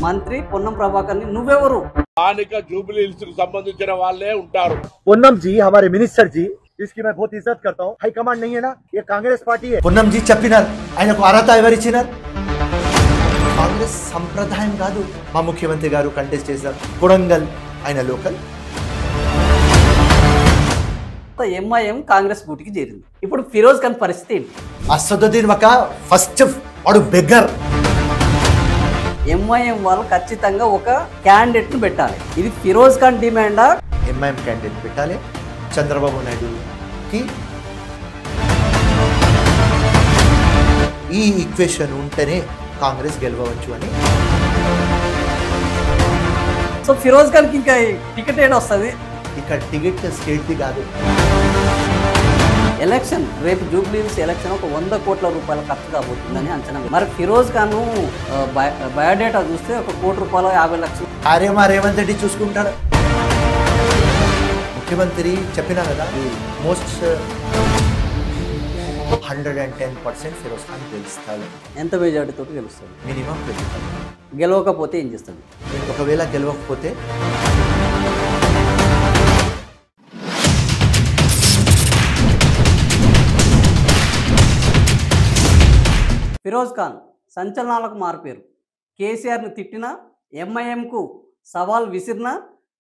మంత్రి పొన్నం ప్రభాకర్ నువ్వెవరు? స్థానిక జూబ్లీ హిల్స్ కు సంబంధించిన వాళ్ళే ఉంటారు. पूनम जी हमारे मिनिस्टर जी, इसकी मैं बहुत इज्जत करता हूँ. हाई कमांड नहीं है ना, ये कांग्रेस पार्टी है. पूनम जी చెప్పినారు, ఆయనకు అర్హత ఎవరిచ్చినారు? కాంగ్రెస్ సంప్రదాయం కాదు. మా ముఖ్యమంత్రి గారు కంటెస్ట్ చేశారు. కొడంగల్ ఆయన లోకల్. ఎంఐఎం కాంగ్రెస్ గూటికి చేరింది. ఇప్పుడు ఫిరోజ్ ఖాన్ పరిస్థితి ఏంటి? అసదుద్దీన్ ఒక ఫస్ట్ వాడు బెగ్గర్. ఎంఐఎం వాళ్ళు ఖచ్చితంగా ఒక క్యాండిడేట్ ను పెట్టాలి. ఇది ఫిరోజ్ ఖాన్ డిమాండా? ఎంఐఎం క్యాండిడేట్ పెట్టాలి. చంద్రబాబు నాయుడుకి ఈ ఈక్వేషన్ ఉంటేనే కాంగ్రెస్ గెలవచ్చు అని. సో ఫిరోజ్ ఖాన్ కి ఇంకా టికెట్ ఏడ వస్తుంది? ఇక్కడ టికెట్ స్టేట్ది కాదు. ఎలక్షన్ రేపు జూబ్లీ హిల్స్ ఎలక్షన్ ఒక 100 కోట్ల రూపాయల ఖర్చు కాబోతుందని అంచనా. మరి ఫిరోజ్ ఖాన్ బయోడేటా చూస్తే ఒక 1 కోటి రూపాయలు 50 లక్షలు. అరే మా రేవంత్ రెడ్డి చూసుకుంటాడు. ముఖ్యమంత్రి చెప్పినా కదా, మోస్ట్ 110% ఫిరోజ్ ఖాన్ గెలుస్తాడు. ఎంత మెజార్టీతో గెలుస్తాడు? మినిమం 20. గెలవకపోతే ఏం చేస్తాడు? ఒకవేళ గెలవకపోతే ఫిరోజ్ ఖాన్ సంచలనాలకు మారిపోయారు. కేసీఆర్ను తిట్టినా, ఎంఐఎంకు సవాల్ విసిరినా,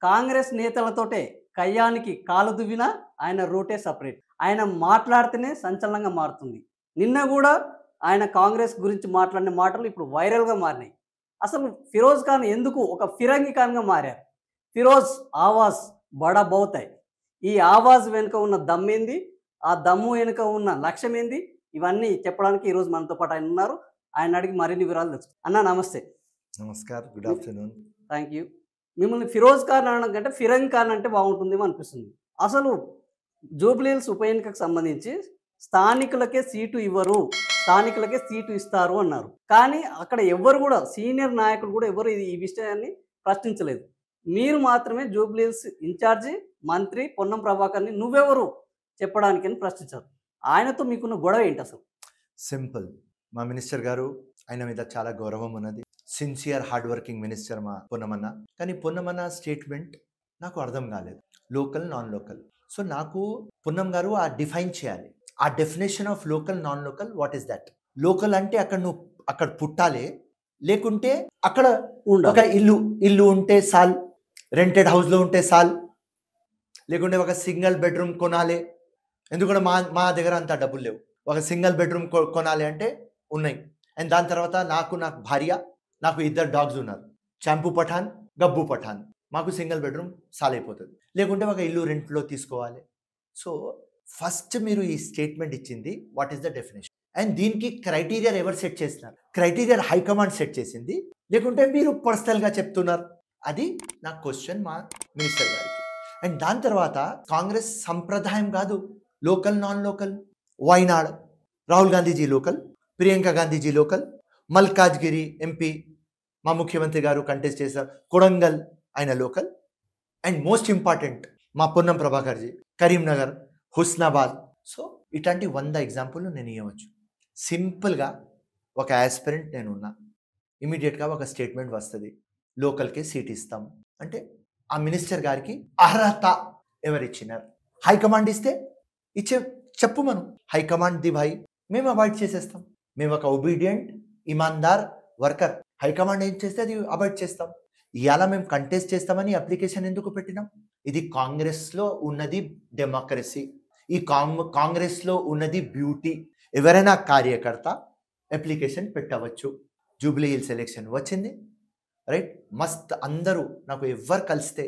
కాంగ్రెస్ నేతలతోటే కయ్యానికి కాలు దువ్వినా ఆయన రూటే సపరేట్. ఆయన మాట్లాడితేనే సంచలనంగా మారుతుంది. నిన్న కూడా ఆయన కాంగ్రెస్ గురించి మాట్లాడిన మాటలు ఇప్పుడు వైరల్గా మారినాయి. అసలు ఫిరోజ్ ఖాన్ ఎందుకు ఒక ఫిరంగి ఖాన్గా మారారు? ఫిరోజ్ ఆవాజ్ బడా బౌతాయ్. ఈ ఆవాజ్ వెనుక ఉన్న దమ్మేంది, ఆ దమ్ము వెనుక ఉన్న లక్ష్యం ఏంది, ఇవన్నీ చెప్పడానికి ఈరోజు మనతో పాటు ఆయన ఉన్నారు. ఆయన అడిగి మరిన్ని వివరాలు తెలుసు. అన్న నమస్తే. నమస్కారం, గుడ్ ఆఫ్టర్నూన్. Thank you. మిమ్మల్ని ఫిరోజ్ ఖాన్ అనడం కంటే ఫిరంగి ఖాన్ అంటే బాగుంటుందేమో అనిపిస్తుంది. అసలు జూబ్లీ హిల్స్ ఉప ఎన్నికకు సంబంధించి స్థానికులకే సీటు ఇవ్వరు, స్థానికులకే సీటు ఇస్తారు అన్నారు. కానీ అక్కడ ఎవరు కూడా, సీనియర్ నాయకులు కూడా ఎవరు ఈ విషయాన్ని ప్రశ్నించలేదు. మీరు మాత్రమే జూబ్లీ హిల్స్ ఇన్ఛార్జి మంత్రి పొన్నం ప్రభాకర్ని నువ్వెవరు చెప్పడానికని ప్రశ్నించారు. ఆయనతో మీకున్న గొడవ ఏంటి అసలు? సింపుల్. మా మినిస్టర్ గారు, ఆయన మీద చాలా గౌరవం ఉన్నది. సిన్సియర్ హార్డ్ వర్కింగ్ మినిస్టర్ మా పొన్నమన్న. కానీ పొన్నమన్న స్టేట్మెంట్ నాకు అర్థం కాలేదు. Local non local. సో నాకు పొన్నం గారు ఆ డిఫైన్ చేయాలి. ఆ definition of local non local, what is that? Local అంటే అక్కడ పుట్టాలి, లేకుంటే అక్కడ ఒక ఇల్లు ఉంటే సాల్, రెంటెడ్ హౌస్లో ఉంటే సాల్, లేకుంటే ఒక సింగిల్ బెడ్రూమ్ కొనాలి. ఎందుకంటే మా దగ్గర అంత డబ్బులు లేవు. ఒక సింగిల్ బెడ్రూమ్ కొనాలి అంటే ఉన్నాయి. అండ్ దాని తర్వాత నాకు భార్య, నాకు 2 డాగ్స్ ఉన్నారు. చాంపూ పఠాన్, గబ్బు పఠాన్. మాకు సింగిల్ బెడ్రూమ్ సాల్ అయిపోతుంది. లేకుంటే ఒక ఇల్లు రెంట్లో తీసుకోవాలి. సో ఫస్ట్ మీరు ఈ స్టేట్మెంట్ ఇచ్చింది, what is the definition? And దీనికి క్రైటీరియా ఎవరు సెట్ చేస్తున్నారు? క్రైటీరియా హైకమాండ్ సెట్ చేసింది, లేకుంటే మీరు పర్సనల్గా చెప్తున్నారు? అది నా క్వశ్చన్ మా మినిస్టర్ గారికి. అండ్ దాని తర్వాత కాంగ్రెస్ సంప్రదాయం కాదు. Local non local. Wayanad Rahul Gandhiji local, Priyanka Gandhiji local, Malkajgiri MP మా ముఖ్యమంత్రి గారు కంటెస్ట్ చేశారు. కొడంగల్ ఆయన లోకల్. అండ్ మోస్ట్ ఇంపార్టెంట్ మా పొన్నం ప్రభాకర్ జీ కరీంనగర్, హుస్నాబాద్. సో ఇట్లాంటి 100 ఎగ్జాంపుల్ నేను ఇవ్వచ్చు. సింపుల్గా ఒక యాస్పిరెంట్ నేనున్నా, ఇమీడియట్గా ఒక స్టేట్మెంట్ వస్తుంది, లోకల్కే సీట్ ఇస్తాం అంటే ఆ మినిస్టర్ గారికి అర్హత ఎవరిచ్చినారు? హైకమాండ్ ఇస్తే చెప్పు మనం. హైకమాండ్ ది భాయ్, మేము అవాయిడ్ చేసేస్తాం. మేము ఒక ఒబీడియంట్ ఇమాన్దార్ వర్కర్. హైకమాండ్ ఏం చేస్తే అది అవాయిడ్ చేస్తాం. ఇవాళ మేము కంటెస్ట్ చేస్తామని అప్లికేషన్ ఎందుకు పెట్టినాం? ఇది కాంగ్రెస్లో ఉన్నది డెమోక్రసీ, ఈ కాంగ్రెస్లో ఉన్నది బ్యూటీ. ఎవరైనా కార్యకర్త అప్లికేషన్ పెట్టవచ్చు. జూబ్లీ హిల్స్ ఎలక్షన్ వచ్చింది, రైట్? మస్త్ అందరూ నాకు ఎవరు కలిస్తే,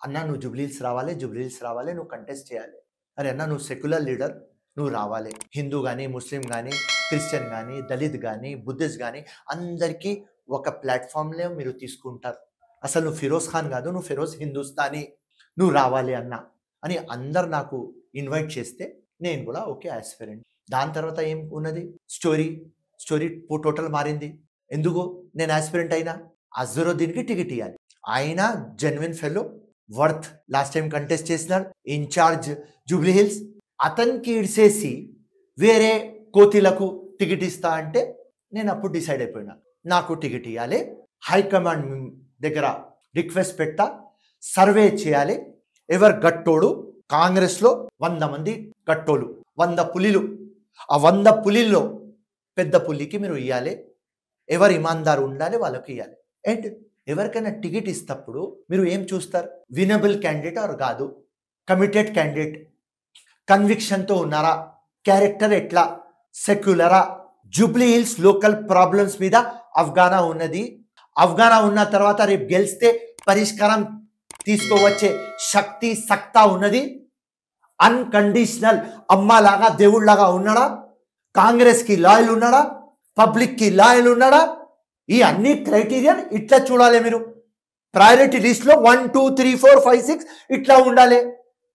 అన్న నువ్వు జూబ్లీ హిల్స్ రావాలి, జూబ్లీ హిల్స్ రావాలి, నువ్వు కంటెస్ట్ చేయాలి. అరే అన్న నువ్వు సెక్యులర్ లీడర్, నువ్వు రావాలి. హిందూ కానీ, ముస్లిం కానీ, క్రిస్టియన్ కానీ, దళిత్ కానీ, బుద్ధిస్ట్ కానీ అందరికీ ఒక ప్లాట్ఫామ్లో మీరు తీసుకుంటారు. అసలు నువ్వు ఫిరోజ్ ఖాన్ కాదు, నువ్వు ఫిరోజ్ హిందుస్థానీ, నువ్వు రావాలి అన్న అని అందరు నాకు ఇన్వైట్ చేస్తే నేను కూడా ఓకే యాస్పిరెంట్. దాని తర్వాత ఏం ఉన్నది? స్టోరీ టోటల్ మారింది. ఎందుకు నేను యాస్పిరెంట్ అయినా? అజరుద్దీన్కి టికెట్ ఇవ్వాలి. ఆయన genuine fellow, worth. Last time contest చేసినాడు, ఇన్ఛార్జ్ జూబ్లీ హిల్స్. అతనికి ఇడిసేసి వేరే కోతిలకు టికెట్ ఇస్తా అంటే నేను అప్పుడు డిసైడ్ అయిపోయినా, నాకు టికెట్ ఇవ్వాలి, హైకమాండ్ దగ్గర రిక్వెస్ట్ పెట్టా, సర్వే చేయాలి. ఎవరు గట్టోడు కాంగ్రెస్లో 100 మంది గట్టోలు, 100 పులిలు. ఆ 100 పులిల్లో పెద్ద పులికి మీరు ఇవ్వాలి, ఎవరు ఇమాందారు ఉండాలి వాళ్ళకి ఇవ్వాలి. అండ్ ఎవరికైనా టికెట్ ఇస్తప్పుడు మీరు ఏం చూస్తారు? వినబుల్ క్యాండిడేట్ ఆర్ కాదు, కమిటెడ్ క్యాండిడేట్, కన్విక్షన్తో ఉన్నారా, క్యారెక్టర్ ఎట్లా, సెక్యులరా. జూబ్లీ హిల్స్ లోకల్ ప్రాబ్లమ్స్ మీద అవగాహన ఉన్నది. అవగాహన ఉన్న తర్వాత రేపు గెలిస్తే పరిష్కారం తీసుకోవచ్చే శక్తి సత్తా ఉన్నది. అన్కండిషనల్ అమ్మలాగా దేవుళ్లాగా ఉన్నాడా, కాంగ్రెస్కి లాయల్ ఉన్నాడా, పబ్లిక్కి లాయల్ ఉన్నాడా, ఈ అన్ని క్రైటీరియా ఇట్లా చూడాలి. మీరు ప్రయారిటీ లిస్ట్లో 1 2 3 4 5 6 ఇట్లా ఉండాలి.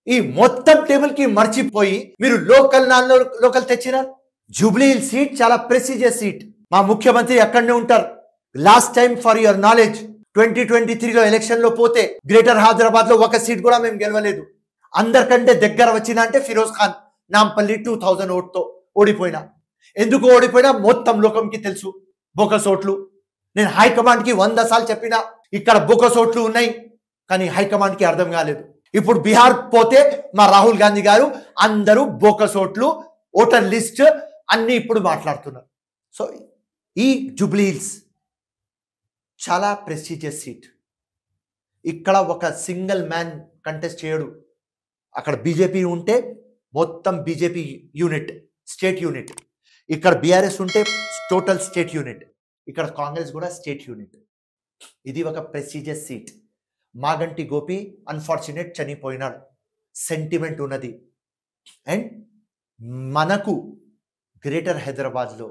ఈ మొత్తం టేబుల్కి మర్చిపోయి మీరు లోకల్ నాన్ లోకల్ తెచ్చినారు. జూబ్లీ హిల్ సీట్ చాలా ప్రెసిజియస్ సీట్. మా ముఖ్యమంత్రి అక్కడనే ఉంటారు. Last time for your knowledge 2023లో ఎలక్షన్లో పోతే గ్రేటర్ హైదరాబాద్లో ఒక సీట్ కూడా మేము గెలవలేదు. అందరికంటే దగ్గర వచ్చిన అంటే ఫిరోజ్ ఖాన్ నాంపల్లి 2000 ఓట్తో ఓడిపోయినా. ఎందుకు ఓడిపోయినా మొత్తం లోకంకి తెలుసు. బోకస్ ఓట్లు. నేను హైకమాండ్కి 100 సార్లు చెప్పినా ఇక్కడ బోకస్ ఓట్లు ఉన్నాయి, కానీ హైకమాండ్కి అర్థం కాలేదు. ఇప్పుడు బీహార్ పోతే మా రాహుల్ గాంధీ గారు అందరూ బోకస్ ఓట్లు, ఓటర్ లిస్ట్ అన్ని ఇప్పుడు మాట్లాడుతున్నారు. సో ఈ జూబ్లీ హిల్స్ చాలా ప్రెస్టీజియస్ సీట్. ఇక్కడ ఒక సింగిల్ మ్యాన్ కంటెస్ట్ చేయడు. అక్కడ బీజేపీ ఉంటే మొత్తం బీజేపీ యూనిట్, స్టేట్ యూనిట్. ఇక్కడ బీఆర్ఎస్ ఉంటే టోటల్ స్టేట్ యూనిట్. ఇక్కడ కాంగ్రెస్ కూడా స్టేట్ యూనిట్. ఇది ఒక prestigious seat. Maganti Gopi unfortunate చనిపోయినాడు, సెంటిమెంట్ ఉన్నది. అండ్ మనకు గ్రేటర్ హైదరాబాద్లో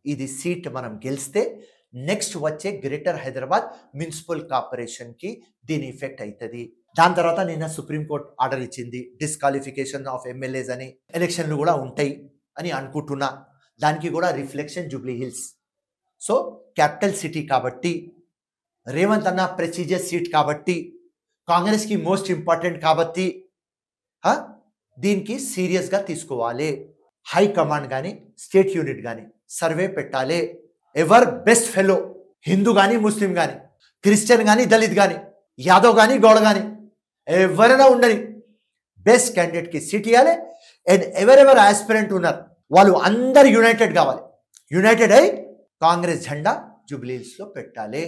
ఇది సీట్ మనం గెలిస్తే నెక్స్ట్ వచ్చే గ్రేటర్ హైదరాబాద్ మున్సిపల్ కార్పొరేషన్కి దీని ఎఫెక్ట్ అవుతుంది. దాని తర్వాత నిన్న సుప్రీంకోర్టు ఆర్డర్ ఇచ్చింది, డిస్క్వాలిఫికేషన్ ఆఫ్ ఎమ్మెల్యేస్ అని. ఎలక్షన్లు కూడా ఉంటాయి అని అనుకుంటున్నా. దానికి కూడా reflection Jubilee hills. So capital city కాబట్టి, రేవంత్ అన్న ప్రెస్టీజియస్ సీట్ కాబట్టి, కాంగ్రెస్కి మోస్ట్ ఇంపార్టెంట్ కాబట్టి దీనికి సీరియస్గా తీసుకోవాలి. హైకమాండ్ కానీ స్టేట్ యూనిట్ కానీ సర్వే పెట్టాలి. ఎవర్ బెస్ట్ ఫెలో, హిందూ కానీ ముస్లిం కానీ క్రిస్టియన్ కానీ దళిత్ కానీ యాదవ్ కానీ గౌడ కానీ ఎవరైనా ఉండని బెస్ట్ క్యాండిడేట్కి సీట్ ఇవ్వాలి. అండ్ ఎవరెవరు ఆస్పిరెంట్ ఉన్నారు వాళ్ళు అందరు యునైటెడ్ కావాలి. యునైటెడ్ అయి కాంగ్రెస్ జెండా జూబ్లీ హిల్స్లో పెట్టాలి.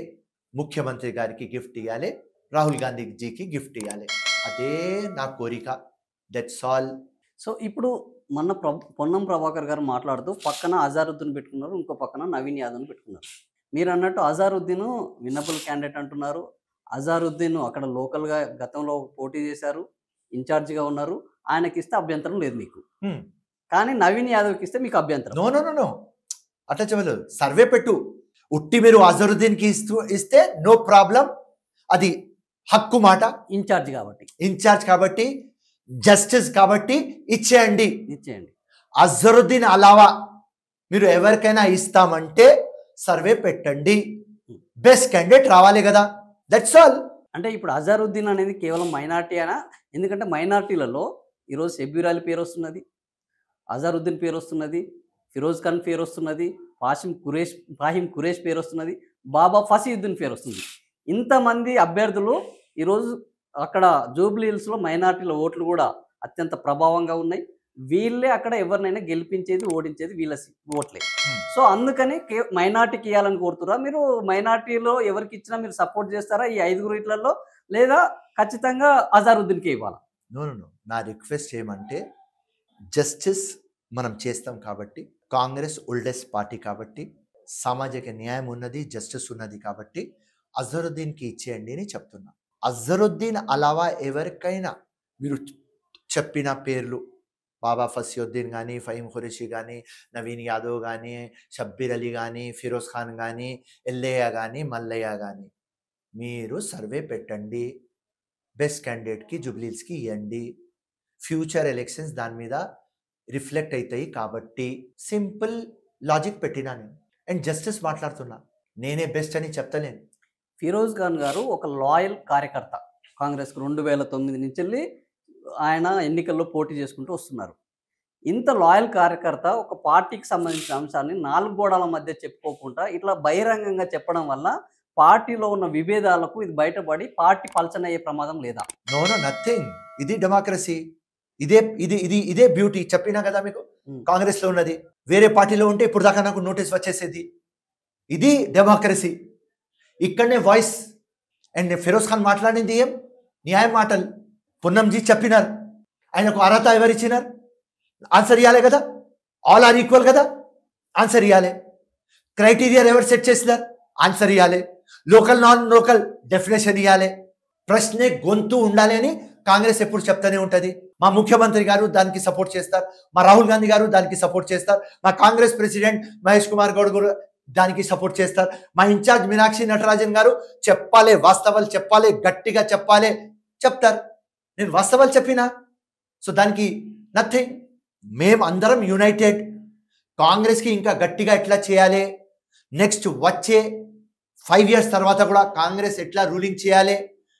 ముఖ్యమంత్రి గారికి గిఫ్ట్ ఇవ్వాలి, రాహుల్ గాంధీజీకి గిఫ్ట్ ఇవ్వాలి. అదే నా కోరిక. That's all. సో ఇప్పుడు మొన్న పొన్నం ప్రభాకర్ గారు మాట్లాడుతూ పక్కన అజారుద్దీన్ పెట్టుకున్నారు, ఇంకో పక్కన నవీన్ యాదవ్ని పెట్టుకున్నారు. మీరు అన్నట్టు అజారుద్దీన్ విన్నబుల్ క్యాండిడేట్ అంటున్నారు. అజారుద్దీన్ అక్కడ లోకల్గా గతంలో పోటీ చేశారు, ఇన్ఛార్జిగా ఉన్నారు. ఆయనకి ఇస్తే అభ్యంతరం లేదు మీకు, కానీ నవీన్ యాదవ్కి ఇస్తే మీకు అభ్యంతరం. నో నో నో నో అట్లా చెప్పలేదు. సర్వే పెట్టు. ఉట్టి మీరు అజరుద్దీన్కి ఇస్తే నో ప్రాబ్లం, అది హక్కు మాట. ఇన్ఛార్జ్ కాబట్టి జస్టిస్ కాబట్టి ఇచ్చేయండి. అజరుద్దీన్ అలావా మీరు ఎవరికైనా ఇస్తామంటే సర్వే పెట్టండి, బెస్ట్ క్యాండిడేట్ రావాలి కదా. That's all. అంటే ఇప్పుడు అజరుద్దీన్ అనేది కేవలం మైనార్టీ అయినా, ఎందుకంటే మైనార్టీలలో ఈరోజు షబ్బీర్ అలీ పేరు వస్తున్నది, అజరుద్దీన్ పేరు వస్తున్నది, ఫిరోజ్ ఖాన్ పేరు వస్తున్నది, ఫాహిం ఖురేష్ పేరు వస్తున్నది, బాబా ఫసీయుద్దీన్ పేరు వస్తుంది. ఇంతమంది అభ్యర్థులు ఈరోజు అక్కడ జూబ్లీ హిల్స్లో మైనార్టీల ఓట్లు కూడా అత్యంత ప్రభావంగా ఉన్నాయి. వీళ్ళే అక్కడ ఎవరినైనా గెలిపించేది, ఓడించేది వీళ్ళ ఓట్లే. సో అందుకని మైనార్టీకి ఇవ్వాలని కోరుతురా మీరు? మైనార్టీలో ఎవరికి ఇచ్చినా మీరు సపోర్ట్ చేస్తారా ఈ 5 ఇట్లలో, లేదా ఖచ్చితంగా అజారుద్దీన్కే ఇవ్వాలా? నో నో నో నా రిక్వెస్ట్ ఏమంటే, జస్టిస్ మనం చేస్తాం కాబట్టి, కాంగ్రెస్ ఓల్డెస్ట్ పార్టీ కాబట్టి, సామాజిక న్యాయం ఉన్నది, జస్టిస్ ఉన్నది కాబట్టి అజరుద్దీన్కి ఇచ్చేయండి అని చెప్తున్నా. అజరుద్దీన్ అలావా ఎవరికైనా మీరు చెప్పిన పేర్లు, బాబా ఫసీయుద్దీన్ కానీ, ఫహీం ఖురేషీ కానీ, నవీన్ యాదవ్ కానీ, షబ్బీర్ అలీ కానీ, ఫిరోజ్ ఖాన్ కానీ, ఎల్లయ్య కానీ, మల్లయ్య కానీ, మీరు సర్వే పెట్టండి, బెస్ట్ క్యాండిడేట్కి జూబ్లీ హిల్స్కి ఇవ్వండి. ఫ్యూచర్ ఎలక్షన్స్ దాని మీద రిఫ్లెక్ట్ అవుతాయి కాబట్టి సింపుల్ లాజిక్ పెట్టినా నేను. అండ్ జస్టిస్ మాట్లాడుతున్నా, నేనే బెస్ట్ అని చెప్తలేను. ఫిరోజ్ ఖాన్ గారు ఒక లాయల్ కార్యకర్త. కాంగ్రెస్కు 2009 నుంచి వెళ్ళి ఆయన ఎన్నికల్లో పోటీ చేసుకుంటూ వస్తున్నారు. ఇంత లాయల్ కార్యకర్త ఒక పార్టీకి సంబంధించిన అంశాన్ని 4 గోడల మధ్య చెప్పుకోకుండా ఇట్లా బహిరంగంగా చెప్పడం వల్ల పార్టీలో ఉన్న విభేదాలకు ఇది బయటపడి పార్టీ పలచనయ్యే ప్రమాదం లేదా? No no nothing. ఇది డెమోక్రసీ. ఇదే బ్యూటీ. చెప్పినా కదా మీకు, కాంగ్రెస్లో ఉన్నది. వేరే పార్టీలో ఉంటే ఇప్పుడు దాకా నాకు నోటీస్ వచ్చేసేది. ఇది డెమోక్రసీ. ఇక్కడనే వాయిస్. అండ్ ఫిరోజ్ ఖాన్ మాట్లాడింది ఏం న్యాయ మాటలు. పున్నంజీ చెప్పినారు, ఆయనకు అర్హత ఎవరిచ్చినారు? ఆన్సర్ ఇవ్వాలి కదా. ఆల్ ఆర్ ఈక్వల్ కదా, ఆన్సర్ ఇవ్వాలి. క్రైటీరియా ఎవరు సెట్ చేసినారు? ఆన్సర్ ఇవ్వాలి. లోకల్ నాన్ లోకల్ డెఫినేషన్ ఇవ్వాలి. ప్రశ్నే గొంతు ఉండాలి అని కాంగ్రెస్ ఎప్పుడు చెప్తూనే ఉంటుంది. మా ముఖ్యమంత్రి గారు దానికి సపోర్ట్ చేస్తారు, మా రాహుల్ గాంధీ గారు దానికి సపోర్ట్ చేస్తారు, మా కాంగ్రెస్ ప్రెసిడెంట్ మహేష్ కుమార్ గౌడ్ గారు దానికి సపోర్ట్ చేస్తారు, మా ఇన్ఛార్జ్ మీనాక్షి నటరాజన్ గారు చెప్పాలి, వాస్తవాలు చెప్పాలి, గట్టిగా చెప్పాలి, చెప్తారు. నేను వాస్తవాలు చెప్పినా, సో దానికి నథింగ్. మేము అందరం యునైటెడ్. కాంగ్రెస్కి ఇంకా గట్టిగా ఎట్లా చేయాలి, నెక్స్ట్ వచ్చే 5 years తర్వాత కూడా కాంగ్రెస్ ఎట్లా రూలింగ్ చేయాలి,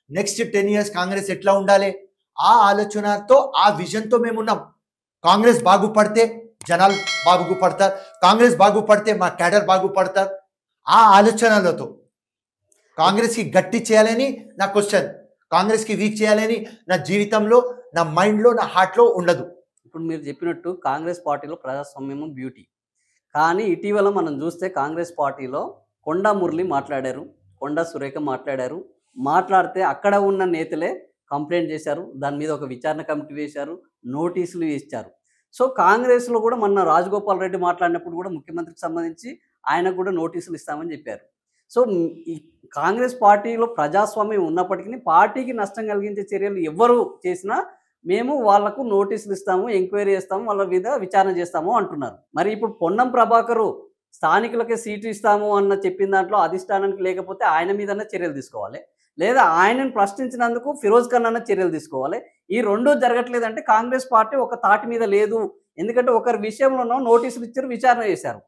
నెక్స్ట్ 10 years కాంగ్రెస్ ఎట్లా ఉండాలి, ఆ ఆలోచనతో ఆ విజన్తో మేమున్నాం. కాంగ్రెస్ బాగుపడితే జనాలు బాగుపడతారు, కాంగ్రెస్ బాగుపడితే మా క్యాడర్ బాగుపడతారు. ఆ ఆలోచనలతో కాంగ్రెస్కి గట్టి చేయాలని నా క్వశ్చన్, కాంగ్రెస్కి వీక్ చేయాలని నా జీవితంలో, నా మైండ్లో, నా హార్ట్లో ఉండదు. ఇప్పుడు మీరు చెప్పినట్టు కాంగ్రెస్ పార్టీలో ప్రజాస్వామ్యం బ్యూటీ. కానీ ఇటీవల మనం చూస్తే కాంగ్రెస్ పార్టీలో కొండా మురళి మాట్లాడారు, కొండా సురేఖ మాట్లాడారు. మాట్లాడితే అక్కడ ఉన్న నేతలే కంప్లైంట్ చేశారు, దాని మీద ఒక విచారణ కమిటీ వేశారు, నోటీసులు ఇచ్చారు. సో కాంగ్రెస్లో కూడా మొన్న రాజగోపాల్ రెడ్డి మాట్లాడినప్పుడు కూడా ముఖ్యమంత్రికి సంబంధించి ఆయనకు కూడా నోటీసులు ఇస్తామని చెప్పారు. సో ఈ కాంగ్రెస్ పార్టీలో ప్రజాస్వామ్యం ఉన్నప్పటికీ పార్టీకి నష్టం కలిగించే చర్యలు ఎవరు చేసినా మేము వాళ్లకు నోటీసులు ఇస్తాము, ఎంక్వైరీ చేస్తాము, వాళ్ళ మీద విచారణ చేస్తాము అంటున్నారు. మరి ఇప్పుడు పొన్నం ప్రభాకరు స్థానికులకే సీటు ఇస్తాము అన్న చెప్పిన దాంట్లో అధిష్టానానికి లేకపోతే ఆయన మీదనే చర్యలు తీసుకోవాలి, లేదా ఆయనను ప్రశ్నించినందుకు ఫిరోజ్ ఖాన్ అన్న చర్యలు తీసుకోవాలి. ఈ రెండూ జరగట్లేదంటే కాంగ్రెస్ పార్టీ ఒక తాటి మీద లేదు. ఎందుకంటే ఒకరి విషయంలోనో నోటీసులు ఇచ్చారు, విచారణ చేశారు,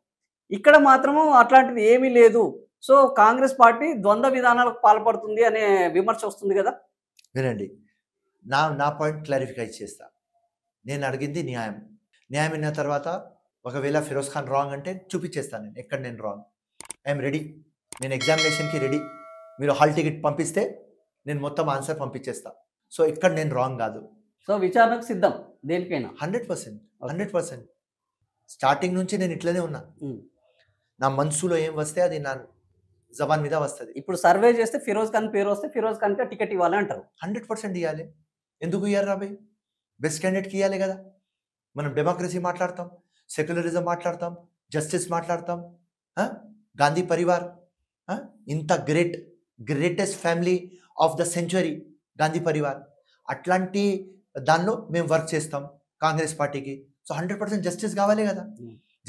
ఇక్కడ మాత్రము అట్లాంటిది ఏమీ లేదు. సో కాంగ్రెస్ పార్టీ ద్వంద్వ విధానాలకు పాల్పడుతుంది అనే విమర్శ వస్తుంది కదా. వినండి, నా పాయింట్ క్లారిఫై చేస్తా. నేను అడిగింది న్యాయం. న్యాయం విన్న తర్వాత ఒకవేళ ఫిరోజ్ ఖాన్ రాంగ్ అంటే చూపించేస్తాను నేను ఎక్కడ నేను రాంగ్. ఐఎమ్ రెడీ, నేను ఎగ్జామినేషన్కి రెడీ. మీరు హాల్ టికెట్ పంపిస్తే నేను మొత్తం ఆన్సర్ పంపించేస్తా. సో ఇక్కడ నేను రాంగ్ కాదు. సో విచారణకు సిద్ధం దేనికైనా 100%. స్టార్టింగ్ నుంచి నేను ఇట్లనే ఉన్నా. నా మనసులో ఏం వస్తే అది నా జబాన్ మీద వస్తుంది. ఇప్పుడు సర్వే చేస్తే ఫిరోజ్ ఖాన్ పేరు వస్తే ఫిరోజ్ ఖాన్కి టికెట్ ఇవ్వాలి అంటారు. 100% ఇవ్వాలి. ఎందుకు ఇవ్వాలి రాబాయ్? బెస్ట్ క్యాండిడేట్కి ఇవ్వాలి కదా. మనం డెమోక్రసీ మాట్లాడతాం, సెక్యులరిజం మాట్లాడతాం, జస్టిస్ మాట్లాడతాం, గాంధీ పరివార్, ఇంత greatest family of the century Gandhi Parivar, అట్లాంటి దానిలో మేము వర్క్ చేస్తాం కాంగ్రెస్ పార్టీకి. సో 100% జస్టిస్ కావాలి కదా.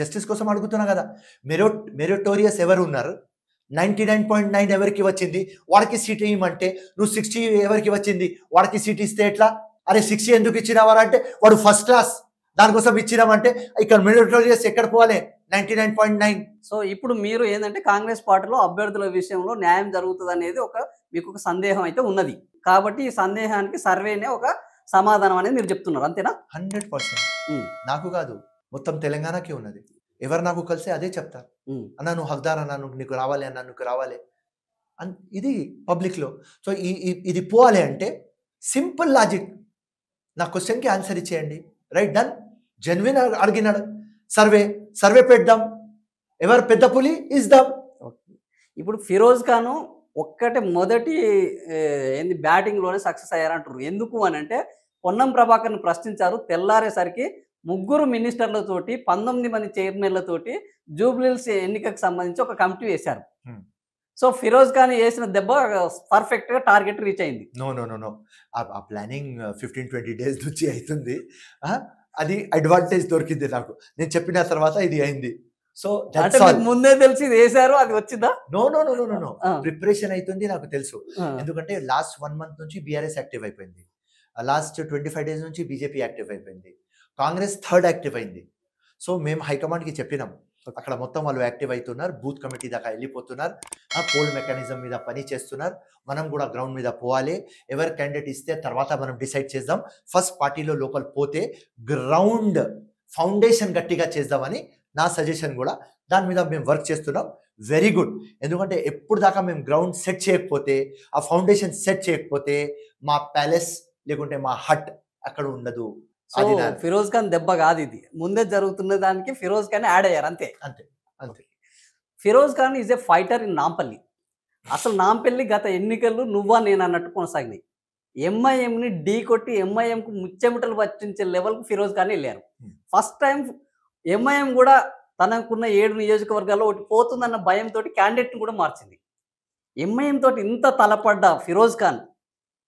జస్టిస్ కోసం అడుగుతున్నా కదా. మెరిటోరియస్ ఎవరు ఉన్నారు? 99.9 ఎవరికి వచ్చింది వాడికి సీట్ ఇవ్వమంటే, నువ్వు 60 ఎవరికి వచ్చింది వాడికి సీట్ ఇస్తే ఎట్లా? అరే 60 ఎందుకు ఇచ్చినావారంటే వాడు ఫస్ట్ క్లాస్, దానికోసం ఇచ్చినామంటే ఇక్కడ మెరిటోరియస్ ఎక్కడ పోవాలి? 99.9. సో ఇప్పుడు మీరు ఏంటంటే కాంగ్రెస్ పార్టీలో అభ్యర్థుల విషయంలో న్యాయం జరుగుతుంది అనేది మీకు ఒక సందేహం అయితే ఉన్నది. కాబట్టి ఈ సందేహానికి సర్వేనే ఒక సమాధానం అనేది మీరు చెప్తున్నారు, అంతేనా? 100%. నాకు కాదు, మొత్తం తెలంగాణకి ఉన్నది. ఎవరు నాకు కలిసి అదే చెప్తారు, అన్నా నువ్వు హక్దార్, అన్నా నువ్వు నీకు రావాలి, అన్నా నీకు రావాలి ఇది పబ్లిక్లో. సో ఇది పోవాలి అంటే సింపుల్ లాజిక్. నా క్వశ్చన్కి ఆన్సర్ ఇచ్చేయండి, రైట్, డన్. జెన్విన్ అడిగినాడు, సర్వే పెడదాం, ఎవరు పెద్ద పులి ఇద్దాం. ఇప్పుడు ఫిరోజ్ ఖాన్ ఒక్కటే మొదటి బ్యాటింగ్లోనే సక్సెస్ అయ్యారంటారు. ఎందుకు అని అంటే పొన్నం ప్రభాకర్ని ప్రశ్నించారు, తెల్లారేసరికి 3 మినిస్టర్లతోటి 19 మంది చైర్మన్లతోటి జూబ్లీహిల్స్ ఎన్నికకు సంబంధించి ఒక కమిటీ వేశారు. సో ఫిరోజ్ ఖాన్ వేసిన దెబ్బ పర్ఫెక్ట్గా టార్గెట్ రీచ్ అయింది. నో ఆ ప్లానింగ్ 15-20 days నుంచి అవుతుంది. అది అడ్వాంటేజ్ దొరికింది నాకు. నేను చెప్పిన తర్వాత ఇది అయింది. సో ముందే తెలిసి వేశారు, అది వచ్చిందా? నో ప్రిపరేషన్ అవుతుంది నాకు తెలుసు. ఎందుకంటే లాస్ట్ 1 month నుంచి బీఆర్ఎస్ యాక్టివ్ అయిపోయింది, లాస్ట్ 25 days నుంచి బీజేపీ యాక్టివ్ అయిపోయింది, కాంగ్రెస్ థర్డ్ యాక్టివ్ అయింది. సో మేము హైకమాండ్కి చెప్పినాం, అక్కడ మొత్తం వాళ్ళు యాక్టివ్ అవుతున్నారు, బూత్ కమిటీ దాకా వెళ్ళిపోతున్నారు, పోల్ మెకానిజం మీద పని చేస్తున్నారు. మనం కూడా గ్రౌండ్ మీద పోవాలి. ఎవరు క్యాండిడేట్ ఇస్తే తర్వాత మనం డిసైడ్ చేద్దాం. ఫస్ట్ పార్టీలో లోపల పోతే గ్రౌండ్ ఫౌండేషన్ గట్టిగా చేద్దామని నా సజెషన్ కూడా దాని మీద మేము వర్క్ చేస్తున్నాం. Very good. ఎందుకంటే ఎప్పుడు దాకా మేము గ్రౌండ్ సెట్ చేయకపోతే, ఆ ఫౌండేషన్ సెట్ చేయకపోతే మా ప్యాలెస్ లేకుంటే మా హట్ అక్కడ ఉండదు. సో అది ఫిరోజ్ ఖాన్ దెబ్బ కాదు ఇది, ముందే జరుగుతున్న దానికి ఫిరోజ్ ఖాన్ యాడ్ అయ్యారు అంతే. అంతే అంతే. Firoz Khan is a fighter in Nampally. అసలు నాంపల్లి గత ఎన్నికలు నువ్వా నేను అన్నట్టు కొనసాగినాయి. ఎంఐఎంని ఢీ కొట్టి ఎంఐఎంకు ముచ్చెమటలు పట్టించే లెవెల్కు ఫిరోజ్ ఖాన్ వెళ్ళారు. ఫస్ట్ టైం ఎంఐఎం కూడా తనకున్న 7 నియోజకవర్గాల్లో ఒకటి పోతుందన్న భయంతో క్యాండిడేట్ని కూడా మార్చింది. ఎంఐఎం తోటి ఇంత తలపడ్డ ఫిరోజ్ ఖాన్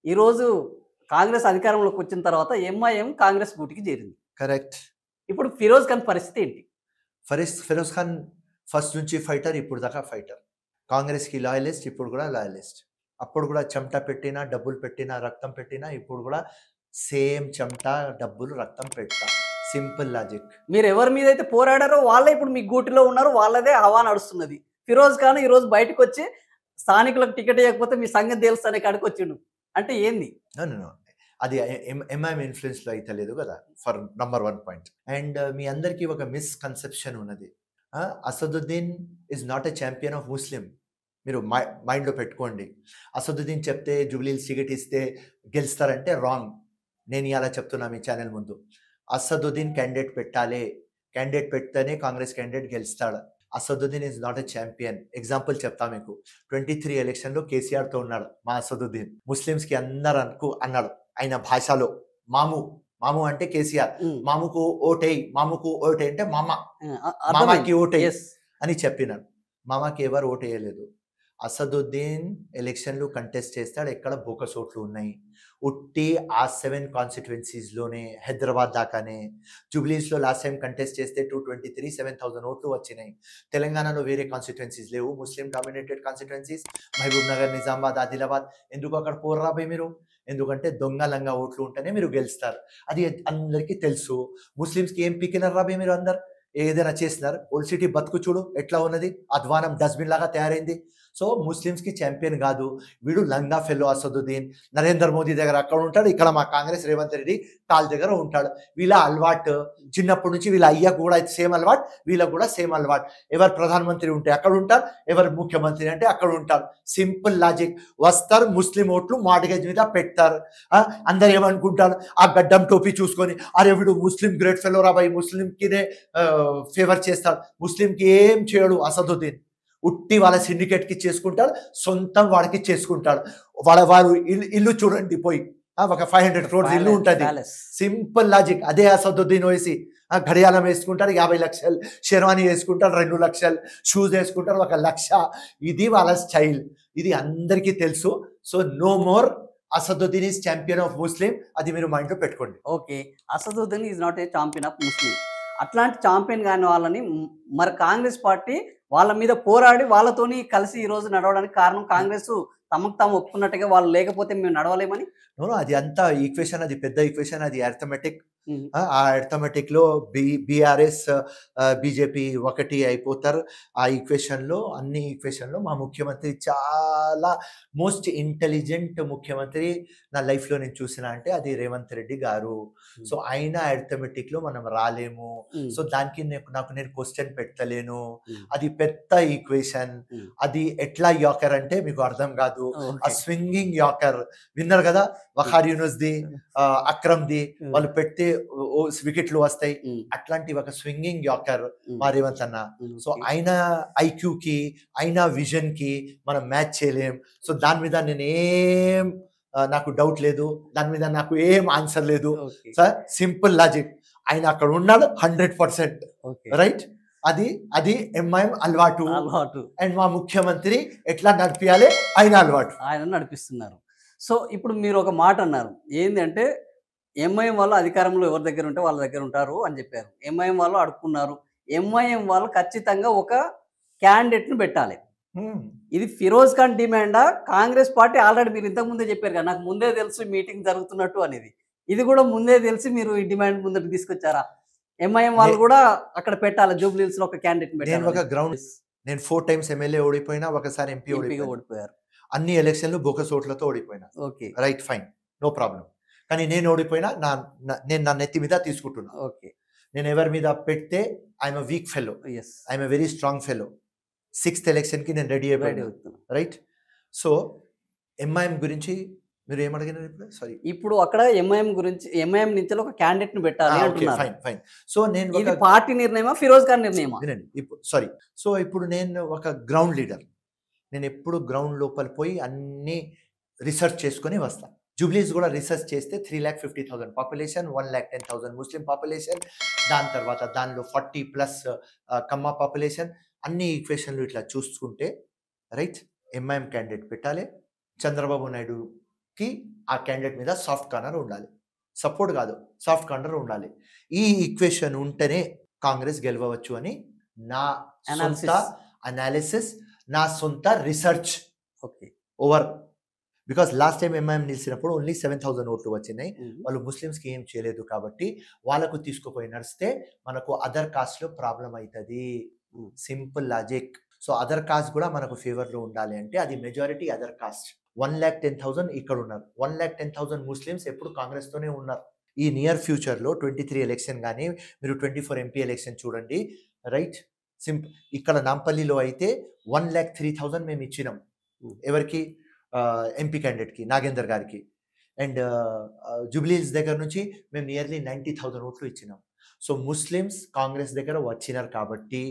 ఈరోజు కాంగ్రెస్ అధికారంలోకి వచ్చిన తర్వాత ఎంఐఎం కాంగ్రెస్ గూటికి చేరింది. కరెక్ట్. ఇప్పుడు ఫిరోజ్ ఖాన్ పరిస్థితి ఏంటి? ఫిరోజ్ ఖాన్ ఫస్ట్ నుంచి ఫైటర్, ఇప్పుడు దాకా ఫైటర్. కాంగ్రెస్కి లాయలిస్ట్, ఇప్పుడు కూడా లాయలిస్ట్. అప్పుడు కూడా చెమట పెట్టినా, డబ్బులు పెట్టినా, రక్తం పెట్టినా, ఇప్పుడు కూడా సేమ్ చెమట, డబ్బులు, రక్తం పెట్టా. Simple logic. మీరు ఎవరి మీద అయితే పోరాడారో వాళ్ళే ఇప్పుడు మీ గూటిలో ఉన్నారు, వాళ్ళదే హవా నడుస్తున్నది. ఫిరోజ్ ఖాన్ ఈరోజు బయటకు వచ్చి స్థానికులకు టికెట్ ఇవ్వకపోతే మీ సంగతి తెలుస్తానే కాడికి వచ్చిండు అంటే ఏంది? అది ఎంఐఎం ఇన్ఫ్లుయెన్స్లో అయితే లేదు కదా, ఫర్ నంబర్ 1 పాయింట్. అండ్ మీ అందరికీ ఒక మిస్కన్సెప్షన్ ఉన్నది. Asaduddin is not a champion of ముస్లిం. మీరు మైండ్లో పెట్టుకోండి. అసదుద్దీన్ చెప్తే జూబ్లీహిల్స్ టికెట్ ఇస్తే గెలుస్తారంటే రాంగ్. నేను ఇలా చెప్తున్నా మీ ఛానల్ ముందు. అసదుద్దీన్ క్యాండిడేట్ పెట్టాలి. క్యాండిడేట్ పెడితేనే కాంగ్రెస్ క్యాండిడేట్ గెలుస్తాడు. Asaduddin is not a champion. Example చెప్తా మీకు. 23 ఎలక్షన్లో కేసీఆర్తో ఉన్నాడు మా అసదుద్దీన్. ముస్లిమ్స్కి అందరూ అన్నాడు ఆయన భాషలో. మాము అంటే కేసీఆర్. మాముకు ఓటేయి, మాముకు ఓటేయి అంటే మామాకి ఓటేయి అని చెప్పినాడు. మామాకి ఎవరు ఓటు వేయలేదు. అసదుద్దీన్ ఎలక్షన్లు కంటెస్ట్ చేస్తాడు. ఎక్కడ బోకస్ ఓట్లు ఉన్నాయి. ఉట్టి ఆ 7 కాన్స్టిట్యువెన్సీస్లోనే హైదరాబాద్ దాకానే. జూబ్లీహిల్స్లో లాస్ట్ టైం కంటెస్ట్ చేస్తే 223 7,000 ఓట్లు వచ్చినాయి. తెలంగాణలో వేరే కాన్స్టిట్యువెన్సీస్ లేవు, Muslim dominated constituencies. Mahabub Nagar, Nizamabad, Adilabad. ఎందుకు అక్కడ పోర్రాబోయ్ మీరు? ఎందుకంటే దొంగలంగా ఓట్లు ఉంటేనే మీరు గెలుస్తారు. అది అందరికీ తెలుసు. ముస్లిమ్స్కి ఏం పీకినారు రాబోయ్ మీరు అందరు? ఏదైనా చేసినారు? ఓల్డ్ సిటీ బతుకు చూడు ఎట్లా ఉన్నది, అధ్వానం డస్ట్బిన్ లాగా తయారైంది. సో ముస్లిమ్స్కి ఛాంపియన్ కాదు వీడు. లంగా ఫెల్లో అసదుద్దీన్. నరేంద్ర మోదీ దగ్గర అక్కడ ఉంటాడు, ఇక్కడ మా కాంగ్రెస్ రేవంత్ రెడ్డి కాల్ దగ్గర ఉంటాడు. వీళ్ళ అలవాటు చిన్నప్పటి నుంచి, వీళ్ళ అయ్యకు కూడా సేమ్ అలవాటు, వీళ్ళకు కూడా సేమ్ అలవాటు. ఎవరు ప్రధానమంత్రి ఉంటే అక్కడ ఉంటారు, ఎవరు ముఖ్యమంత్రి అంటే అక్కడ ఉంటారు. Simple logic. వస్తారు, ముస్లిం ఓట్లు మార్గేజ్ మీద పెడతారు. అందరు ఏమనుకుంటారు? ఆ గడ్డం టోపీ చూసుకొని, అరే వీడు ముస్లిం గ్రేట్ ఫెలో రాబాయి, ముస్లింకినే ఫేవర్ చేస్తాడు. ముస్లింకి ఏం చేయడు అసదుద్దీన్. ఉట్టి వాళ్ళ సిండికేట్కి చేసుకుంటాడు, సొంతం వాడికి చేసుకుంటాడు. వారు ఇల్లు చూడండి పోయి, ఒక 500 crores ఇల్లు ఉంటుంది. Simple logic. అదే అసదుద్దీన్ వేసి ఘడియాలం వేసుకుంటారు, 50 లక్షలు షెర్వానీ వేసుకుంటారు, 2 లక్షలు షూస్ వేసుకుంటారు, 1 లక్ష. ఇది వాళ్ళ స్టైల్. ఇది అందరికీ తెలుసు. So no more Asaduddin is champion of Muslim. అది మీరు మైండ్లో పెట్టుకోండి. Okay, Asaduddin is not a champion of Muslim. అట్లాంటి ఛాంపియన్ కాని వాళ్ళని మరి కాంగ్రెస్ పార్టీ వాళ్ళ మీద పోరాడి వాళ్ళతోని కలిసి ఈ రోజు నడవడానికి కారణం కాంగ్రెస్ తమకు తాము ఒప్పుకున్నట్టుగా వాళ్ళు లేకపోతే మేము నడవలేమని. అది అంతా ఈక్వేషన్, అది పెద్ద ఈక్వేషన్, అది అర్థమెటిక్. ఆ అర్థమెటిక్ లో బీఆర్ఎస్ బీజేపీ ఒకటి అయిపోతారు. ఆ ఈక్వేషన్ లో, అన్ని ఈక్వేషన్ లో మా ముఖ్యమంత్రి చాలా మోస్ట్ ఇంటెలిజెంట్ ముఖ్యమంత్రి నా లైఫ్ లో నేను చూసిన అంటే అది రేవంత్ రెడ్డి గారు. సో ఆయన అర్థమెటిక్ లో మనం రాలేము. సో దానికి నేను క్వశ్చన్ పెట్టలేను. అది పెద్ద ఈక్వేషన్. అది ఎట్లా యాకర్ అంటే మీకు అర్థం కాదు. ఆ స్వింగింగ్ యాకర్ విన్నారు కదా, వఖార్ యూనుస్ ది, అక్రమ్ ది, వాళ్ళు పెడితే వికెట్లు వస్తాయి. అట్లాంటి ఒక స్వింగింగ్ యాకర్ మా రేవంత్ అన్న. సో ఆయన ఐక్యూ కి, ఆయన విజన్ కి మనం మ్యాచ్ చేయలేం. సో దాని మీద నేనేం నాకు డౌట్ లేదు, దాని మీద నాకు ఏం ఆన్సర్ లేదు సార్. Simple logic. ఆయన అక్కడ ఉన్నాడు 100%. రైట్. అది ఎంఐఎం అలవాటు. అండ్ మా ముఖ్యమంత్రి ఎట్లా నడిపియాలి ఆయన అలవాటు, ఆయన నడిపిస్తున్నారు. సో ఇప్పుడు మీరు ఒక మాట అన్నారు, ఏంటంటే ఎంఐఎం వాళ్ళు అధికారంలో ఎవరి దగ్గర ఉంటే వాళ్ళ దగ్గర ఉంటారు అని చెప్పారు. ఎంఐఎం వాళ్ళు అడుక్కున్నారు. ఎంఐఎం వాళ్ళు ఖచ్చితంగా ఒక క్యాండిడేట్ను పెట్టాలి. ఇది ఫిరోజ్ ఖాన్ డిమాండా? కాంగ్రెస్ పార్టీ ఆల్రెడీ మీరు ఇంతకుముందే చెప్పారు కదా, నాకు ముందే తెలుసు మీటింగ్ జరుగుతున్నట్టు అనేది. ఇది కూడా ముందే తెలిసి మీరు ఈ డిమాండ్ ముందుకు తీసుకొచ్చారా? ఎంఐఎం వాళ్ళు కూడా అక్కడ పెట్టాలి, జూబ్లీహిల్స్ లో ఒక క్యాండిడేట్ పెట్టాలి. నేను 4 times ఎమ్మెల్యే ఓడిపోయినా, ఒకసారి ఎంపీ ఓడిపోయారు. అన్ని ఎలక్షన్లు బోకస్ ఓట్లతో ఓడిపోయినా. Okay, right, fine, no problem. కానీ నేను ఓడిపోయినా నేను నా నెత్తి మీద తీసుకుంటున్నా. ఓకే. నేను ఎవరి మీద పెడితే I'm a weak fellow, yes I'm a very strong fellow. 6th ఎలక్షన్కి నేను రెడీ రెడీ అయిపోయాను, అవుతున్నా. రైట్? సో ఎంఐఎం గురించి మీరు ఏమడిగినారు ఇప్పుడు? సారీ, ఇప్పుడు అక్కడ ఎంఐఎం గురించి, ఎంఐఎం నుంచి ఒక క్యాండిడేట్ ని పెట్టాలి ఓకే, అంటున్నారు. Fine fine. సో నేను ఇది ఒక పార్టీ నిర్ణయమా, ఫిరోజ్ ఖాన్ నిర్ణయమా? వినండి ఇప్పుడు, సారీ. సో ఇప్పుడు నేను ఒక గ్రౌండ్ లీడర్, నేను ఎప్పుడు గ్రౌండ్ లోపల పోయి అన్ని రీసెర్చ్ చేసుకొని వస్తాను. జూబ్లీస్ కూడా రీసెర్చ్ చేస్తే 3,50,000 పాపులేషన్, 1,10,000 ముస్లిం పాపులేషన్, దాని తర్వాత దానిలో 40+ కమ్మా పాపులేషన్, అన్ని ఈక్వేషన్లు ఇట్లా చూసుకుంటే రైట్ ఎంఐఎం క్యాండిడేట్ పెట్టాలి. చంద్రబాబు నాయుడుకి ఆ క్యాండిడేట్ మీద సాఫ్ట్ కార్నర్ ఉండాలి, సపోర్ట్ కాదు, సాఫ్ట్ కార్నర్ ఉండాలి. ఈ ఈక్వేషన్ ఉంటేనే కాంగ్రెస్ గెలవచ్చు అని నా సొంత అనాలిసిస్, నా సొంత research. Okay, over, because last time MIM నిలిచినప్పుడు ఓన్లీ 7,000 ఓట్లు వచ్చినాయి. వాళ్ళు ముస్లిమ్స్కి ఏం చేయలేదు కాబట్టి వాళ్ళకు తీసుకుపోయి నడిస్తే మనకు అదర్ కాస్ట్లో ప్రాబ్లం అవుతుంది. Simple logic. So other cost కూడా మనకు ఫేవర్లో ఉండాలి అంటే అది మెజారిటీ అదర్ కాస్ట్. 1,10,000 ఇక్కడ ఉన్నారు, 1,10,000 ముస్లిమ్స్ ఎప్పుడు కాంగ్రెస్తోనే ఉన్నారు. ఈ నియర్ ఫ్యూచర్లో 23 ఎలక్షన్ కానీ మీరు 24 ఎంపీ ఎలక్షన్ చూడండి, రైట్? ఇక్కడ నాంపల్లిలో అయితే 1,03,000 మేము ఇచ్చినాం. ఎవరికి? ఎంపీ క్యాండిడేట్కి, నాగేందర్ గారికి. అండ్ జూబ్లీహిల్స్ దగ్గర నుంచి మేము నియర్లీ 90,000 ఓట్లు ఇచ్చినాం. సో ముస్లిమ్స్ కాంగ్రెస్ దగ్గర వచ్చినారు కాబట్టి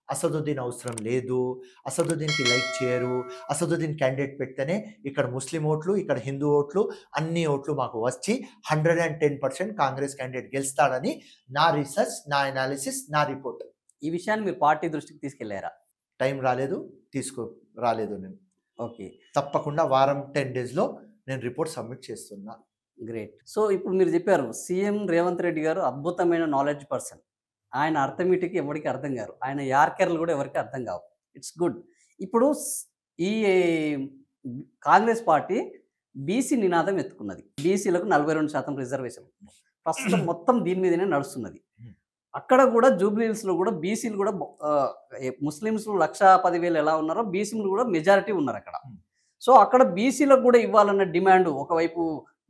అసదుద్దీన్ అవసరం లేదు, అసదుద్దీన్కి లైక్ చేయరు. అసదుద్దీన్ క్యాండిడేట్ పెడితేనే ఇక్కడ ముస్లిం ఓట్లు, ఇక్కడ హిందూ ఓట్లు, అన్ని ఓట్లు మాకు వచ్చి 110% కాంగ్రెస్ క్యాండిడేట్ గెలుస్తాడని నా రీసెర్చ్, నా అనాలిసిస్, నా రిపోర్ట్. ఈ విషయాన్ని మీరు పార్టీ దృష్టికి తీసుకెళ్లారా? టైం రాలేదు, రాలేదు. నేను ఓకే, తప్పకుండా వారం 10 డేస్లో నేను రిపోర్ట్ సబ్మిట్ చేస్తున్నా. గ్రేట్. సో ఇప్పుడు మీరు చెప్పారు సీఎం రేవంత్ రెడ్డి గారు అద్భుతమైన నాలెడ్జ్ పర్సన్. ఆయన అర్థమేటిక్ ఎవరికి అర్థం కారు, ఆయన యార్కర్లు కూడా ఎవరికి అర్థం కావు. It's good. ఇప్పుడు ఈ కాంగ్రెస్ పార్టీ బీసీ నినాదం ఎత్తుకున్నది. బీసీలకు 42% రిజర్వేషన్ ప్రస్తుతం మొత్తం దీని మీదనే నడుస్తున్నది. అక్కడ కూడా జూబ్లీహిల్స్లో కూడా బీసీలు కూడా ముస్లిమ్స్ 1,10,000 ఎలా ఉన్నారో బీసీలు కూడా మెజారిటీ ఉన్నారు అక్కడ. సో అక్కడ బీసీలకు కూడా ఇవ్వాలన్న డిమాండ్, ఒకవైపు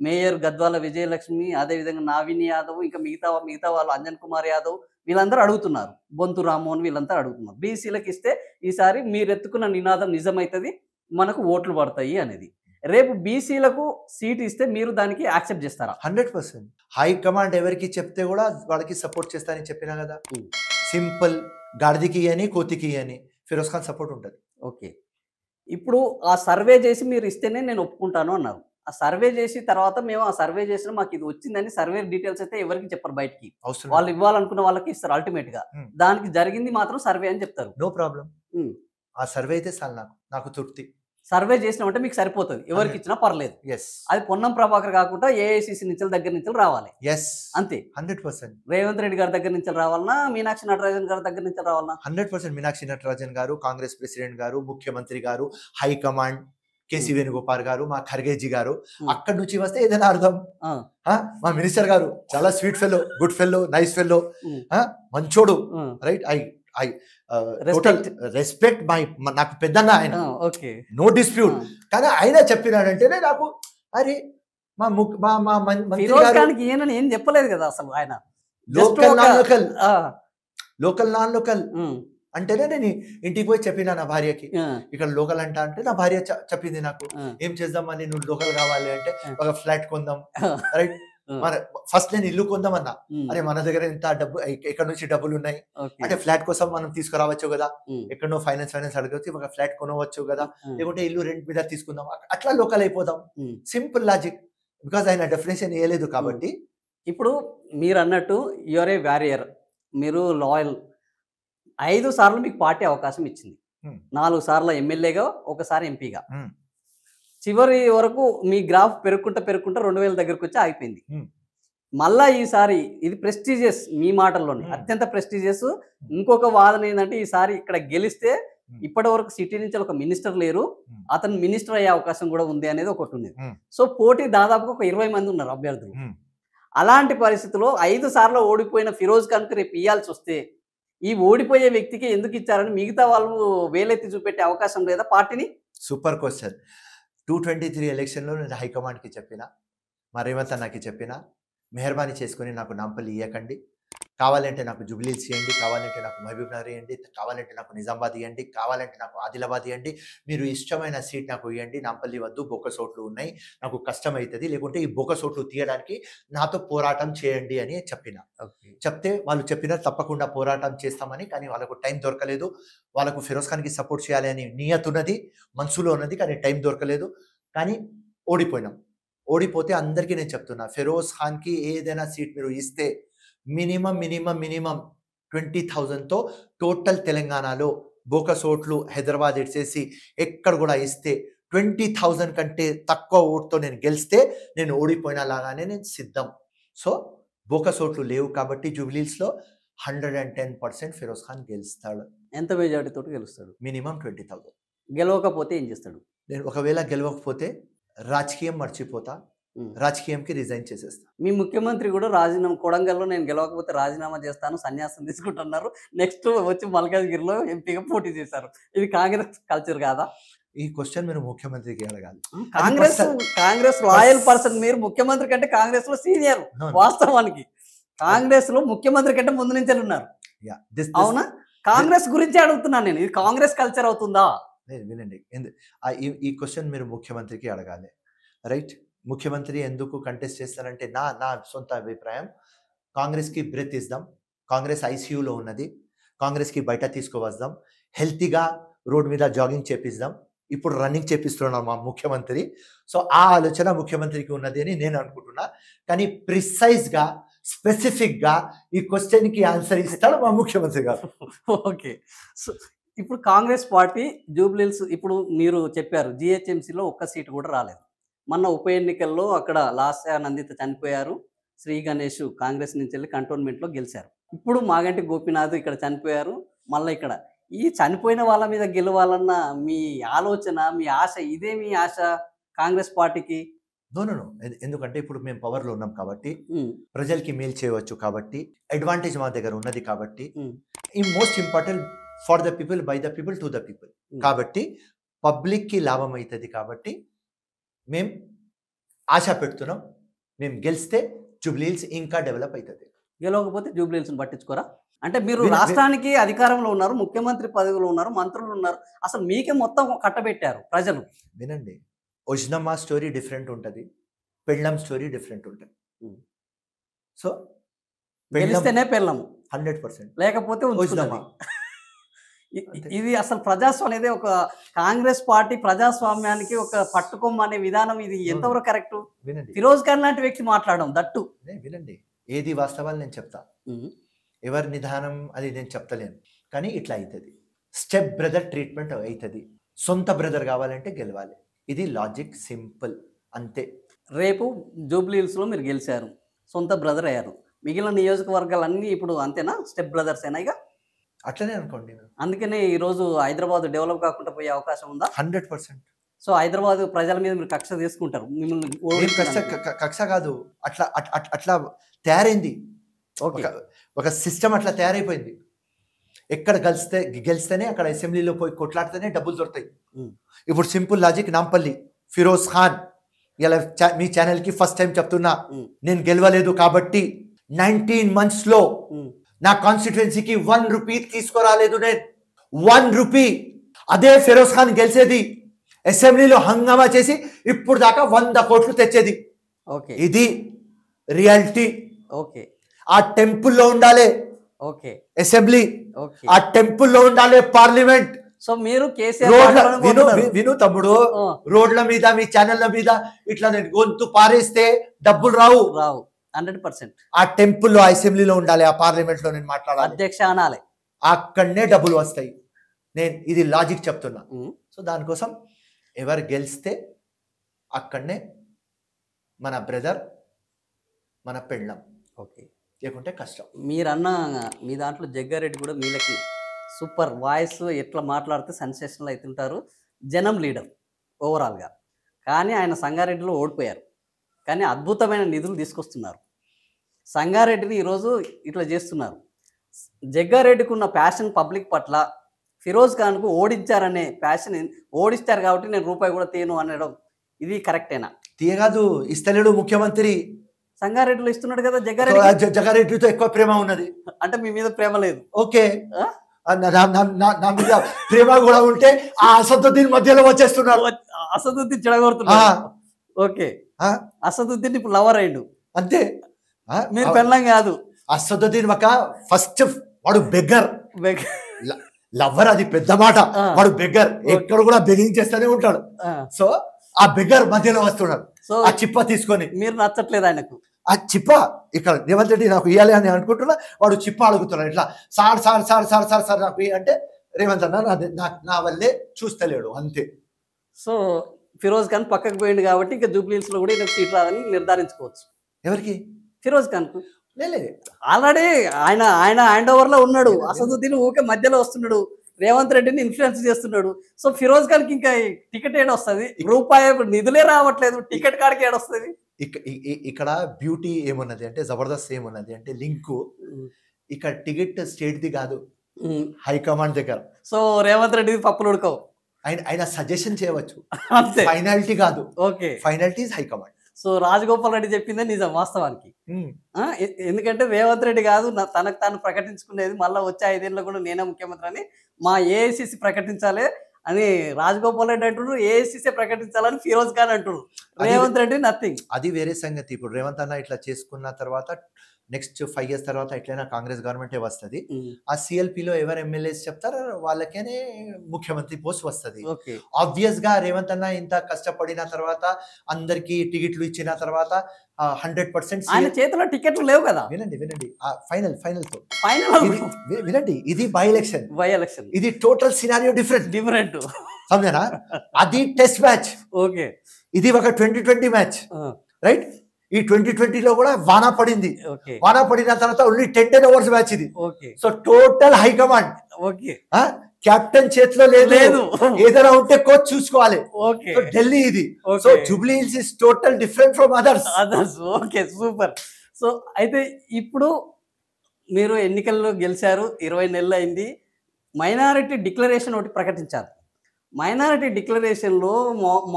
మేయర్ గద్వాల విజయలక్ష్మి, అదేవిధంగా నావిని యాదవ్, ఇంకా మిగతా వాళ్ళు అంజన్ కుమార్ యాదవ్, వీళ్ళందరూ అడుగుతున్నారు. బొంతు రామ్మోహన్ వీళ్ళంతా అడుగుతున్నారు బీసీలకు ఇస్తే ఈసారి మీరు ఎత్తుకున్న నినాదం నిజమవుతుంది, మనకు ఓట్లు పడతాయి అనేది. రేపు బీసీలకు సీట్ ఇస్తే మీరు దానికి యాక్సెప్ట్ చేస్తారా? 100%. హైకమాండ్ ఎవరికి చెప్తే కూడా వాళ్ళకి సపోర్ట్ చేస్తానని చెప్పినా కదా. సింపుల్, గాడిదికి అని కోతికి అని ఫిరోజ్ ఖాన్ సపోర్ట్ ఉంటుంది. ఓకే, ఇప్పుడు ఆ సర్వే చేసి మీరు ఇస్తేనే నేను ఒప్పుకుంటాను అన్నారు. ఆ సర్వే చేసి తర్వాత మేము ఆ సర్వే చేసిన మాకు ఇది వచ్చిందని సర్వే డీటెయిల్స్ అయితే ఎవరికి చెప్పరు బయటికి. వాళ్ళు ఇవ్వాలనుకున్న వాళ్ళకి ఇస్తారు అల్టిమేట్ గా. దానికి జరిగింది మాత్రం సర్వే అని చెప్తారు. No problem. ఆ సర్వే అయితే చాలు, నాకు తృప్తి. సర్వే చేసినామంటే మీకు సరిపోతుంది, ఎవరికి ఇచ్చినా పర్లేదు. అది పొన్నం ప్రభాకర్ కాకుండా ఏఐసిసి నుంచి దగ్గర నుంచి రావాలి. అంతే. 100%. రేవంత్ రెడ్డి గారి దగ్గర నుంచి రావాలన్నా, మీనాక్షి నటరాజన్ గారి దగ్గర నుంచి రావాలన్నా 100%. మీనాక్షి నటరాజన్ గారు, కాంగ్రెస్ ప్రెసిడెంట్ గారు, ముఖ్యమంత్రి గారు, హైకమాండ్ కేసీ వేణుగోపాల్ గారు, మా ఖర్గేజీ గారు, అక్కడి నుంచి వస్తే ఏదైనా అర్థం. మా మినిస్టర్ గారు చాలా sweet fellow, good fellow, nice fellow, మంచోడు, రైట్? ఐ రెస్పెక్ట్ నాకు పెద్దన్న ఆయన, నో డిస్ప్యూట్. కానీ ఆయన చెప్పినాడంటేనే నాకు అరే మా మంత్రి ఏం చెప్పలేదు కదా అసలు. ఆయన లోకల్ నాన్ లోకల్ అంటేనే నేను ఇంటికి పోయి చెప్పినా నా భార్యకి, ఇక్కడ లోకల్ అంటే నా భార్య చెప్పింది నాకు, ఏం చేద్దాం అని, నువ్వు లోకల్ కావాలి అంటే ఒక ఫ్లాట్ కొందాం, రైట్? మన ఫస్ట్ నేను ఇల్లు కొందామన్నా, అరే మన దగ్గర ఎంత డబ్బు, ఎక్కడ నుంచి డబ్బులు ఉన్నాయి అంటే ఫ్లాట్ కోసం మనం తీసుకురావచ్చు కదా, ఎక్కడో ఫైనాన్స్ అడగవచ్చు, ఒక ఫ్లాట్ కొనవచ్చు కదా, లేకుంటే ఇల్లు రెంట్ మీద తీసుకుందాం, అట్లా లోకల్ అయిపోదాం. Simple logic. బికాస్ ఆయన డెఫినేషన్ వేయలేదు కాబట్టి. ఇప్పుడు మీరు అన్నట్టు యువర్ ఏ వారియర్, మీరు లాయల్. 5 సార్లు మీకు పార్టీ అవకాశం ఇచ్చింది, 4 సార్లు ఎమ్మెల్యేగా, ఒకసారి ఎంపీగా. చివరి వరకు మీ గ్రాఫ్ పెరుగుకుంటా 2000 దగ్గరకు వచ్చి ఆగిపోయింది. మళ్ళా ఈసారి ఇది ప్రెస్టీజియస్, మీ మాటల్లోనే అత్యంత ప్రెస్టీజియస్. ఇంకొక వాదన ఏంటంటే ఈసారి ఇక్కడ గెలిస్తే ఇప్పటి వరకు సిటీ నుంచి ఒక మినిస్టర్ లేరు, అతను మినిస్టర్ అయ్యే అవకాశం కూడా ఉంది అనేది ఒకటి ఉంది. సో పోటీ దాదాపుగా ఒక 20 మంది ఉన్నారు అభ్యర్థులు. అలాంటి పరిస్థితుల్లో 5 సార్లు ఓడిపోయిన ఫిరోజ్ ఖాన్కి రేపు ఇవ్వాల్సి వస్తే ఈ ఓడిపోయే వ్యక్తికి ఎందుకు ఇచ్చారని మిగతా వాళ్ళు వేలెత్తి చూపెట్టే అవకాశం లేదా పార్టీని? Super question. 223 ఎలక్షన్లో నేను హైకమాండ్కి చెప్పిన, మా రేవంత్ అన్నకి చెప్పిన, మెహర్బానీ చేసుకుని నాకు నాంపల్లి ఇవ్వకండి, కావాలంటే నాకు జుబ్లీస్ ఇవ్వండి, కావాలంటే నాకు మహబూబ్ నగర్ ఇవ్వండి, కావాలంటే నాకు నిజామాబాద్ ఇవ్వండి, కావాలంటే నాకు ఆదిలాబాద్ ఇవ్వండి, మీరు ఇష్టమైన సీట్ నాకు ఇవ్వండి, నాంపల్లి వద్దు, బొక్కసోట్లు ఉన్నాయి, నాకు కష్టం అవుతుంది, లేకుంటే ఈ బొక్కసోట్లు తీయడానికి నాతో పోరాటం చేయండి అని చెప్పిన. చెప్తే వాళ్ళు చెప్పినారు తప్పకుండా పోరాటం చేస్తామని. కానీ వాళ్ళకు టైం దొరకలేదు. వాళ్ళకు ఫిరోజ్ ఖాన్కి సపోర్ట్ చేయాలి అని నియత్ ఉన్నది, మనసులో ఉన్నది, కానీ టైం దొరకలేదు. కానీ ఓడిపోయినాం. ఓడిపోతే అందరికీ నేను చెప్తున్నా, ఫిరోజ్ ఖాన్కి ఏదైనా సీట్ మీరు ఇస్తే మినిమం 20,000తో టోటల్ తెలంగాణలో బోకసోట్లు హైదరాబాద్ ఇచ్చేసి ఎక్కడ కూడా ఇస్తే 20,000 కంటే తక్కువ ఓటుతో నేను గెలిస్తే నేను ఓడిపోయినా లాగానే నేను సిద్ధం. సో బోకసోట్లు లేవు కాబట్టి జూబ్లీస్లో 110% ఫిరోజ్ ఖాన్ గెలుస్తాడు. ఎంత మెజారిటీతో గెలుస్తాడు? మినిమం 20,000. గెలవకపోతే ఏం చేస్తాడు? నేను ఒకవేళ గెలవకపోతే రాజకీయం మర్చిపోతా, రాజకీయంకి రిజైన్ చేసేస్తా. మీ ముఖ్యమంత్రి కూడా రాజీనామా, కొడంగల్లో నేను గెలవకపోతే రాజీనామా చేస్తాను, సన్యాసం తీసుకుంటున్నారు. నెక్స్ట్ వచ్చి మల్కాజ్గిరిలో ఎంపీగా పోటీ చేశారు. ఇది కాంగ్రెస్ కల్చర్ కాదా? ఈ క్వశ్చన్ మీరు ముఖ్యమంత్రికి అడగాలి. కాంగ్రెస్ లాయల్ పర్సన్ మీరు. ముఖ్యమంత్రి కంటే కాంగ్రెస్ లో సీనియర్. వాస్తవానికి కాంగ్రెస్ లో ముఖ్యమంత్రి కంటే ముందు నుంచి ఉన్నారు. అవునా? కాంగ్రెస్ గురించి అడుగుతున్నాను నేను. ఇది కాంగ్రెస్ కల్చర్ అవుతుందా? వినండి, ఈ క్వశ్చన్ మీరు ముఖ్యమంత్రికి అడగాలి. రైట్? ముఖ్యమంత్రి ఎందుకు కంటెస్ట్ చేస్తారంటే నా సొంత అభిప్రాయం, కాంగ్రెస్కి బ్రెత్ ఇద్దాం, కాంగ్రెస్ ఐసీయూలో ఉన్నది, కాంగ్రెస్కి బయట తీసుకువద్దాం, హెల్తీగా రోడ్ మీద జాగింగ్ చేపిద్దాం. ఇప్పుడు రన్నింగ్ చేపిస్తున్నాం మా ముఖ్యమంత్రి. సో ఆ ఆలోచన ముఖ్యమంత్రికి ఉన్నది అని నేను అనుకుంటున్నా. కానీ ప్రిసైజ్గా స్పెసిఫిక్గా ఈ క్వశ్చన్కి ఆన్సర్ ఇస్తాడు మా ముఖ్యమంత్రి గారు. ఓకే. సో ఇప్పుడు కాంగ్రెస్ పార్టీ జూబ్లీహిల్స్, ఇప్పుడు మీరు చెప్పారు జిహెచ్ఎంసీలో ఒక్క సీటు కూడా రాలేదు. మొన్న ఉప ఎన్నికల్లో అక్కడ లాస్య నందిత చనిపోయారు, శ్రీ గణేష్ కాంగ్రెస్ నుంచి వెళ్ళి కంటోన్మెంట్లో గెలిచారు. ఇప్పుడు మాగంటి గోపీనాథ్ ఇక్కడ చనిపోయారు. మళ్ళీ ఇక్కడ ఈ చనిపోయిన వాళ్ళ మీద గెలవాలన్న మీ ఆలోచన, మీ ఆశ, ఇదే మీ ఆశ కాంగ్రెస్ పార్టీకి? నో, ఎందుకంటే ఇప్పుడు మేము పవర్లో ఉన్నాం కాబట్టి, ప్రజలకి మేలు చేయవచ్చు కాబట్టి, అడ్వాంటేజ్ మా దగ్గర ఉన్నది కాబట్టి, ఈ most important for the people, by the people, to the people కాబట్టి, పబ్లిక్కి లాభం అవుతుంది కాబట్టి మేము ఆశ పెడుతున్నాం. మేము గెలిస్తే జూబ్లీహిల్స్ ఇంకా డెవలప్ అవుతుంది. గెలవకపోతే జూబ్లీహిల్స్ని పట్టించుకోరా? అంటే మీరు రాష్ట్రానికి అధికారంలో ఉన్నారు, ముఖ్యమంత్రి పదవిలో ఉన్నారు, మంత్రులు ఉన్నారు, అసలు మీకే మొత్తం కట్టబెట్టారు ప్రజలు. వినండి, ఒజ్నమ్మా స్టోరీ డిఫరెంట్ ఉంటుంది, పెళ్ళం స్టోరీ డిఫరెంట్ ఉంటుంది. సో గెలిస్తేనే పెళ్ళం 100%, లేకపోతే ఒజ్నమ్మా. ఇది అసలు ప్రజాస్వామ్యం అనేది, ఒక కాంగ్రెస్ పార్టీ ప్రజాస్వామ్యానికి ఒక పట్టుకొమ్మ అనే విధానం, ఇది ఎంతవరకు కరెక్ట్? వినండి, ఫిరోజ్ ఖాన్ లాంటి వ్యక్తి మాట్లాడడం దట్టు. వినండి, ఏది వాస్తవాలు నేను చెప్తా, ఎవరి నిదానం అది నేను చెప్తలేను. కానీ ఇట్లా అవుతుంది, స్టెప్ బ్రదర్ ట్రీట్మెంట్ అవుతుంది. సొంత బ్రదర్ కావాలంటే గెలవాలి. ఇది లాజిక్, సింపుల్, అంతే. రేపు జూబ్లీహిల్స్లో మీరు గెలిచారు, సొంత బ్రదర్ అయ్యారు, మిగిలిన నియోజకవర్గాలన్నీ ఇప్పుడు అంతేనా, స్టెప్ బ్రదర్స్ అయినా? ఇక అట్లనే అనుకోండి. అందుకనే ఈరోజు హైదరాబాద్ డెవలప్ కాకుండా పోయే అవకాశం ఉందా? 100%. సో హైదరాబాద్ ప్రజల మీద మీరు కక్ష తీసుకుంటారు, మిమ్మల్ని కక్ష కాదు, అట్లా అట్లా తయారైంది. ఒక సిస్టమ్ అట్లా తయారైపోయింది. ఎక్కడ గెలిస్తేనే అక్కడ అసెంబ్లీలో పోయి కొట్లాడితేనే డబ్బులు దొరుకుతాయి. ఇప్పుడు సింపుల్ లాజిక్, నాంపల్లి ఫిరోజ్ ఖాన్, ఇలా మీ ఛానల్కి ఫస్ట్ టైం చెప్తున్నా, నేను గెలవలేదు కాబట్టి 19 monthsలో నా కాన్స్టిట్యుయెన్సీకి 1 రూపీ తీసుకురాలేదు నేను. 1 రూపీ. అదే ఫిరోజ్ ఖాన్ గెలిచేది, అసెంబ్లీలో హంగామా చేసి ఇప్పుడు దాకా 100 కోట్లు తెచ్చేది. ఓకే, ఇది రియాలిటీ. ఓకే, ఆ టెంపుల్లో ఉండాలి ఓకే అసెంబ్లీ, ఓకే, ఆ టెంపుల్లో ఉండాలి పార్లమెంట్. సో మీరు కేసీఆర్ విను తమ్ముడు, రోడ్ల మీద మీ ఛానళ్ల మీద ఇట్లా నేను గొంతు పారేస్తే డబ్బులు రావు. 100%. ఆ టెంపుల్లో, అసెంబ్లీలో ఉండాలి, ఆ పార్లమెంట్ లో నేను మాట్లాడాలి, అధ్యక్ష అనాలి, అక్కడనే డబ్బులు వస్తాయి. నేను ఇది లాజిక్ చెప్తున్నా. సో దానికోసం ఎవరు గెలిస్తే అక్కడనే మన బ్రదర్, మన పెళ్ళం. ఓకే, లేకుంటే కష్టం. మీరన్న మీ దాంట్లో జగ్గారెడ్డి కూడా మీలకి సూపర్ వాయిస్, ఎట్లా మాట్లాడితే సెన్సేషనల్ అవుతుంటారు, జనం లీడర్ ఓవరాల్గా. కానీ ఆయన సంగారెడ్డిలో ఓడిపోయారు, కానీ అద్భుతమైన నిధులు తీసుకొస్తున్నారు. సంగారెడ్డిని ఈరోజు ఇట్లా చేస్తున్నారు. జగ్గారెడ్డికి ఉన్న ప్యాషన్ పబ్లిక్ పట్ల, ఫిరోజ్ ఖాన్కు ఓడించారనే ప్యాషన్, ఓడిస్తారు కాబట్టి నేను రూపాయి కూడా తీయను అనడం, ఇది కరెక్టేనా? తీయగాదు, ఇస్తలేడు ముఖ్యమంత్రి. సంగారెడ్డిలో ఇస్తున్నాడు కదా జగ్గారెడ్డి. జగారెడ్డితో ఎక్కువ ప్రేమ ఉన్నది. అంటే మీ మీద ప్రేమ లేదు. ఓకే, ఆ? నా మీద ప్రేమ కూడా ఉంటే ఆ అసదుద్దీన్ మధ్యలో వచ్చేస్తున్నారు. అసదుద్దీన్ చెడగొడుతున్నాడు. ఓకే, అసదుద్దీన్ ఇప్పుడు లవర్ అయ్యిండు అంతే. మీరు పెళ్ళం కాదు. అసదుద్దీన్ ఒక ఫస్ట్ వాడు బెగ్గర్, లవ్వర్ అది పెద్ద మాట. వాడు బెగ్గర్, ఎక్కడ కూడా బెగింగ్ చేస్తూనే ఉంటాడు. సో ఆ బెగ్గర్ మధ్యలో వస్తున్నాడు. సో ఆ చిప్ప తీసుకొని. మీరు నచ్చట్లేదు ఆయనకు. ఆ చిప్ప ఇక్కడ రేవంత్ రెడ్డి నాకు ఇవ్వాలి అని అనుకుంటున్నా, వాడు చిప్ప అడుగుతున్నాడు ఇట్లా, sir sir sir sir sir sir నాకు అంటే రేవంత్ అన్న నా వల్లే చూస్తలేడు అంతే. సో ఫిరోజ్ ఖాన్ పక్కకు పోయిండు కాబట్టి ఇంకా జూబ్లీహిల్స్ లో కూడా ఈయనకు సీట్ రాదని నిర్ధారించుకోవచ్చు. ఎవరికి? ఫిరోజ్ ఖాన్ కు. లేదు, ఆల్రెడీ ఆయన హ్యాండ్ ఓవర్ లో ఉన్నాడు. అసదుద్దీన్ ఊకే మధ్యలో వస్తున్నాడు, రేవంత్ రెడ్డిని ఇన్ఫ్లుయెన్స్ చేస్తున్నాడు. సో ఫిరోజ్ ఖాన్ కి ఇంకా టికెట్ ఏడొస్తుంది? రూపాయి నిధులే రావట్లేదు, టికెట్ కాడికి ఏడొస్తుంది? ఇక్కడ బ్యూటీ ఏమున్నది అంటే, జబర్దస్త్ ఏమున్నది అంటే, లింకు ఇక్కడ టికెట్ స్టేట్ ది కాదు, హైకమాండ్ దగ్గర. సో రేవంత్ రెడ్డి పప్పులు ఉడకవు, ఆయన సజెషన్ చేయవచ్చు, అంతే. ఫైనాలిటీ కాదు. Okay, finality is high command. So Rajagopal Reddy చెప్పిందే నిజం వాస్తవానికి. ఎందుకంటే రేవంత్ రెడ్డి కాదు తనకు తాను ప్రకటించుకునేది, మళ్ళీ వచ్చే 5 ఏళ్ళలో కూడా నేనే ముఖ్యమంత్రి అని మా ఏఐసిసి ప్రకటించాలి అని రాజగోపాల్ రెడ్డి అంటున్నారు, ఏఐసిసి ప్రకటించాలని ఫిరోజ్ ఖాన్ అంటున్నారు. రేవంత్ రెడ్డి నథింగ్. అది వేరే సంగతి. ఇప్పుడు రేవంత్ అన్న ఇట్లా చేసుకున్న తర్వాత నెక్స్ట్ 5 years తర్వాత ఎట్లయినా కాంగ్రెస్ గవర్నమెంటే వస్తుంది. ఆ సిఎల్పిలో ఎవరు ఎమ్మెల్యేస్ చెప్తారో వాళ్ళకేనే ముఖ్యమంత్రి పోస్ట్ వస్తుంది. ఆబ్వియస్ గా రేవంత్ అన్న ఇంత కష్టపడిన తర్వాత, అందరికి టికెట్లు ఇచ్చిన తర్వాత 100% ఆయన చేతిలో టికెట్లు లేవు కదా. వినండి ఫైనల్ తో ఫైనల్ వినండి, ఇది బై ఎలక్షన్, ఇది టోటల్ సినారియో డిఫరెంట్ సమజనా. అది టెస్ట్ మ్యాచ్, ఓకే. ఇది ఒక 2020 మ్యాచ్, రైట్. ఈ 2020లో కూడా వానా పడింది. వానా పడిన తర్వాత ఓన్లీ 10 overs మ్యాచ్ ఇది. సో టోటల్ హైకమాండ్, కెప్టెన్ చేతిలో లేదు, ఏదైనా ఉంటే కోచ్ చూసుకోవాలి. ఢిల్లీ ఇది. So Jubilee hills is total different from others. Okay, super. So అయితే ఇప్పుడు మీరు ఎన్నికల్లో గెలిచారు, 20 నెలలు అయింది. మైనారిటీ డిక్లరేషన్ ఒకటి ప్రకటించారు. మైనారిటీ డిక్లరేషన్లో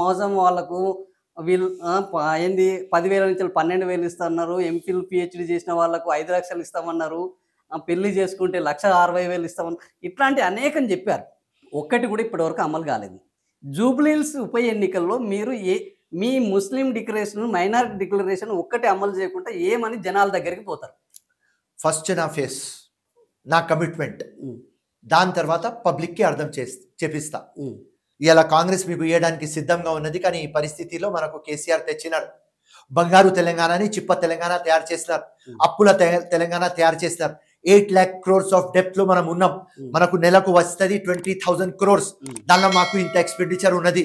మోజం వాళ్ళకు వీళ్ళు ఏంది 10,000 నుంచి 12,000 ఇస్తున్నారు. ఎంఫిల్ పిహెచ్డి చేసిన వాళ్ళకు 5 లక్షలు ఇస్తామన్నారు. పెళ్లి చేసుకుంటే 1,60,000 ఇస్తామన్నారు. ఇట్లాంటి అనేకం చెప్పారు. ఒక్కటి కూడా ఇప్పటివరకు అమలు కాలేదు. జూబ్లీహిల్స్ ఉప ఎన్నికల్లో మీరు మీ ముస్లిం డిక్లరేషన్, మైనారిటీ డిక్లరేషన్ ఒక్కటి అమలు చేయకుండా ఏమని జనాల దగ్గరికి పోతారు? ఫస్ట్ నా ఫేస్, నా కమిట్మెంట్, దాని తర్వాత పబ్లిక్కి అర్థం చేపిస్తా. ఇలా కాంగ్రెస్ మీకు ఇవ్వడానికి సిద్ధంగా ఉన్నది, కానీ ఈ పరిస్థితిలో మనకు కేసీఆర్ తెచ్చినాడు. బంగారు తెలంగాణని చిప్ప తెలంగాణ తయారు చేస్తున్నారు, అప్పుల తెలంగాణ తయారు చేస్తున్నారు. 8 lakh crores ఆఫ్ డెప్త్ లో మనం ఉన్నాం. మనకు నెలకు వస్తుంది 20,000 crores. దానిలో మాకు ఇంత ఎక్స్పెండిచర్ ఉన్నది.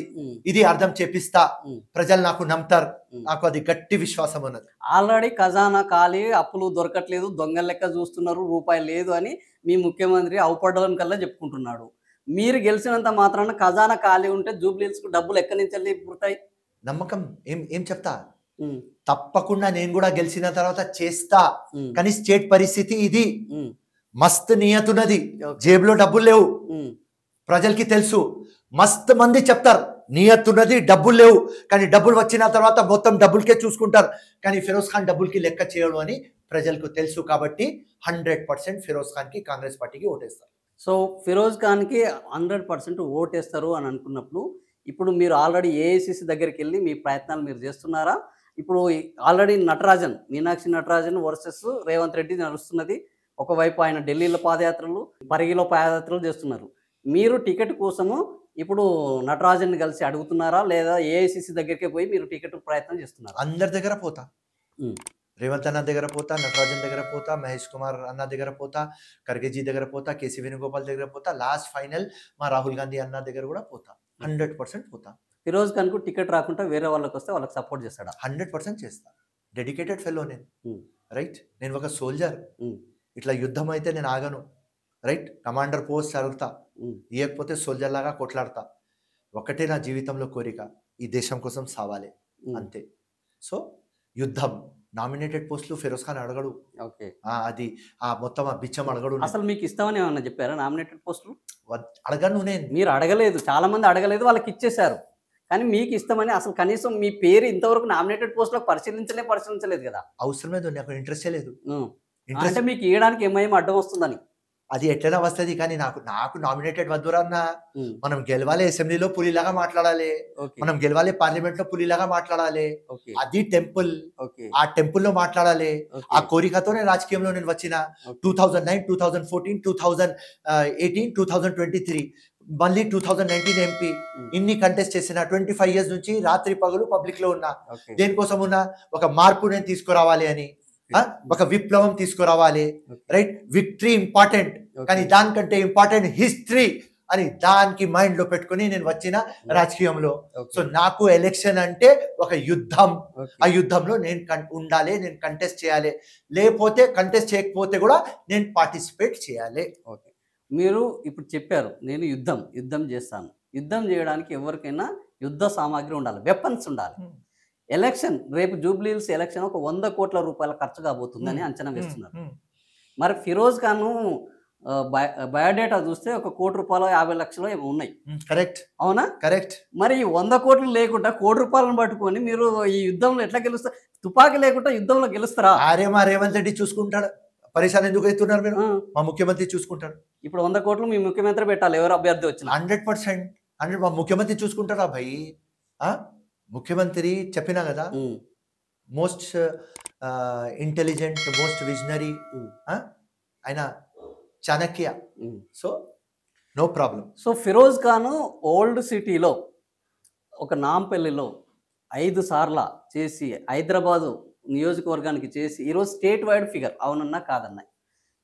ఇది అర్థం చేపిస్తా, ప్రజలు నాకు నమ్ముతారు, నాకు అది గట్టి విశ్వాసం ఉన్నది. ఆల్రెడీ ఖజానా ఖాళీ, అప్పులు దొరకట్లేదు, దొంగల లెక్క చూస్తున్నారు, రూపాయి లేదు అని మీ ముఖ్యమంత్రి అవుపడడం కల్లా చెప్పుకుంటున్నాడు. మీరు గెలిచినంత మాత్రాన ఖజానా ఖాళీ ఉంటే జూబ్లీహిల్స్ కు డబ్బులు ఎక్కడి నుంచి వెళ్ళి పుడతాయి? నమ్మకం ఏం చెప్తా, తప్పకుండా నేను కూడా గెలిచిన తర్వాత చేస్తా. కానీ స్టేట్ పరిస్థితి ఇది, మస్త్ నియతున్నది, జేబులో డబ్బులు లేవు, ప్రజలకి తెలుసు. మస్త్ మంది చెప్తారు నియతున్నది, డబ్బులు లేవు, కానీ డబ్బులు వచ్చిన తర్వాత మొత్తం డబ్బులకే చూసుకుంటారు. కానీ ఫిరోజ్ ఖాన్ డబ్బులకి లెక్క చేయడు అని ప్రజలకు తెలుసు. కాబట్టి 100% ఫిరోజ్ ఖాన్ కి, కాంగ్రెస్ పార్టీకి ఓటేస్తారు. సో ఫిరోజ్ ఖాన్కి 100% ఓటేస్తారు అని అనుకున్నప్పుడు, ఇప్పుడు మీరు ఆల్రెడీ ఏఐసిసి దగ్గరికి వెళ్ళి మీ ప్రయత్నాలు మీరు చేస్తున్నారా? ఇప్పుడు ఆల్రెడీ నటరాజన్, మీనాక్షి నటరాజన్ వర్సెస్ రేవంత్ రెడ్డి నడుస్తున్నది. ఒకవైపు ఆయన ఢిల్లీలో పాదయాత్రలు, పరిగిలో పాదయాత్రలు చేస్తున్నారు. మీరు టికెట్ కోసము ఇప్పుడు నటరాజన్ కలిసి అడుగుతున్నారా, లేదా ఏఐసిసి దగ్గరికే పోయి మీరు టికెట్ ప్రయత్నం చేస్తున్నారా? అందరి దగ్గర పోతా, రేవంత్ అన్న దగ్గర పోతా, నటరాజన్ దగ్గర పోతా, మహేష్ కుమార్ అన్న దగ్గర పోతా, ఖర్గేజీ దగ్గర పోతా, కేసీ వేణుగోపాల్ దగ్గర పోతా, లాస్ట్ ఫైనల్ మా రాహుల్ గాంధీ అన్న దగ్గర కూడా పోతా. 100% పోతా. ఫిరోజ్ ఖాన్ కు టికెట్ రాకుండా వేరే వాళ్ళకి వస్తే వాళ్ళకి సపోర్ట్ చేస్తాడా? 100% చేస్తా. డెడికేటెడ్ ఫెలో నేను, రైట్. నేను ఒక సోల్జర్. ఇట్లా యుద్ధం అయితే నేను ఆగను, రైట్. కమాండర్ పోస్ట్ అడుగుతా, ఇవ్వకపోతే సోల్జర్ లాగా కొట్లాడతా. ఒకటే నా జీవితంలో కోరిక, ఈ దేశం కోసం సావాలి, అంతే. సో యుద్ధం, నామినేటెడ్ పోస్టులు ఫిరోజ్ ఖాన్ అడగడు. అది మొత్తం ఆ బిచ్చం అడగడు. అసలు మీకు ఇస్తామని ఏమన్నా చెప్పారా నామినేటెడ్ పోస్టులు? అడగను నేను. మీరు అడగలేదు, చాలా మంది అడగలేదు, వాళ్ళకి ఇచ్చేశారు. కానీ మీకు ఇష్టమని అసలు కనీసం మీ పేరు ఇంతవరకు నామినేటెడ్ పోస్టులో పరిశీలించలేదు కదా. అవసరం లేదు, నాకు ఇంట్రెస్టే లేదు. అంటే మీకు ఇవ్వడానికి ఏమేమి అడ్డం వస్తుందని. అది ఎట్లైనా వస్తుంది, కానీ నాకు నామినేటెడ్ వద్దురా అన్న. మనం గెలవాలి, అసెంబ్లీలో పులిలాగా మాట్లాడాలి, మనం గెలవాలి, పార్లమెంట్ లో పులిలాగా మాట్లాడాలి. అది టెంపుల్, ఆ టెంపుల్ లో మాట్లాడాలి. ఆ కోరికతోనే రాజకీయంలో నేను వచ్చిన. 2009, 2014, 2018, 2023, మళ్ళీ 2019 ఎంపీ. ఇన్ని కంటెస్ట్ చేసిన 25 years నుంచి రాత్రి పగలు పబ్లిక్ లో ఉన్నా. దేనికోసం ఉన్నా? ఒక మార్పు నేను తీసుకురావాలి అని, ఒక విప్లవం తీసుకురావాలి. రైట్, విక్టరీ ఇంపార్టెంట్, కానీ దానికంటే ఇంపార్టెంట్ హిస్టరీ అని దానికి మైండ్ లో పెట్టుకుని నేను వచ్చిన రాజకీయంలో. సో నాకు ఎలక్షన్ అంటే ఒక యుద్ధం. ఆ యుద్ధంలో నేను ఉండాలి, నేను కంటెస్ట్ చేయాలి. లేకపోతే కంటెస్ట్ చేయకపోతే కూడా నేను పార్టిసిపేట్ చేయాలి. ఓకే, మీరు ఇప్పుడు చెప్పారు నేను యుద్ధం చేస్తాను. యుద్ధం చేయడానికి ఎవరికైనా యుద్ధ సామాగ్రి ఉండాలి, వెపన్స్ ఉండాలి. ఎలక్షన్ రేపు జూబ్లీహిల్స్ ఎలక్షన్ ఒక 100 కోట్ల రూపాయల ఖర్చు కాబోతుందని అంచనా వేస్తున్నారు. మరి ఫిరోజ్ ఖాన్ బయోడేటా చూస్తే 1 కోటి రూపాయలు 50 లక్షలు ఏమో ఉన్నాయి. కరెక్ట్, అవునా? కరెక్ట్. మరి 100 కోట్లు లేకుండా 1 కోటి రూపాయలను పట్టుకొని మీరు ఈ యుద్ధంలో ఎట్లా గెలుస్తారు? తుపాకీ లేకుండా యుద్ధంలో గెలుస్తారా? మా రేవంత్ రెడ్డి చూసుకుంటాడు. పరిశాన్ ఎందుకు అవుతున్నారు మీరు? మా ముఖ్యమంత్రి చూసుకుంటాడు. ఇప్పుడు 100 కోట్లు మీ ముఖ్యమంత్రి పెట్టాలి, ఎవరు అభ్యర్థి వచ్చిన. 100% మా ముఖ్యమంత్రి చూసుకుంటారా భయ్? ముఖ్యమంత్రి చెప్పినా కదా, మోస్ట్ ఇంటెలిజెంట్, మోస్ట్ విజనరీ ఆయన, Chanakya. So no problem. So Firoz Khan old సిటీలో ఒక నాంపల్లిలో 5 సార్లు చేసి హైదరాబాదు నియోజకవర్గానికి చేసి ఈరోజు స్టేట్ వైడ్ ఫిగర్, అవునన్నా కాదన్నా.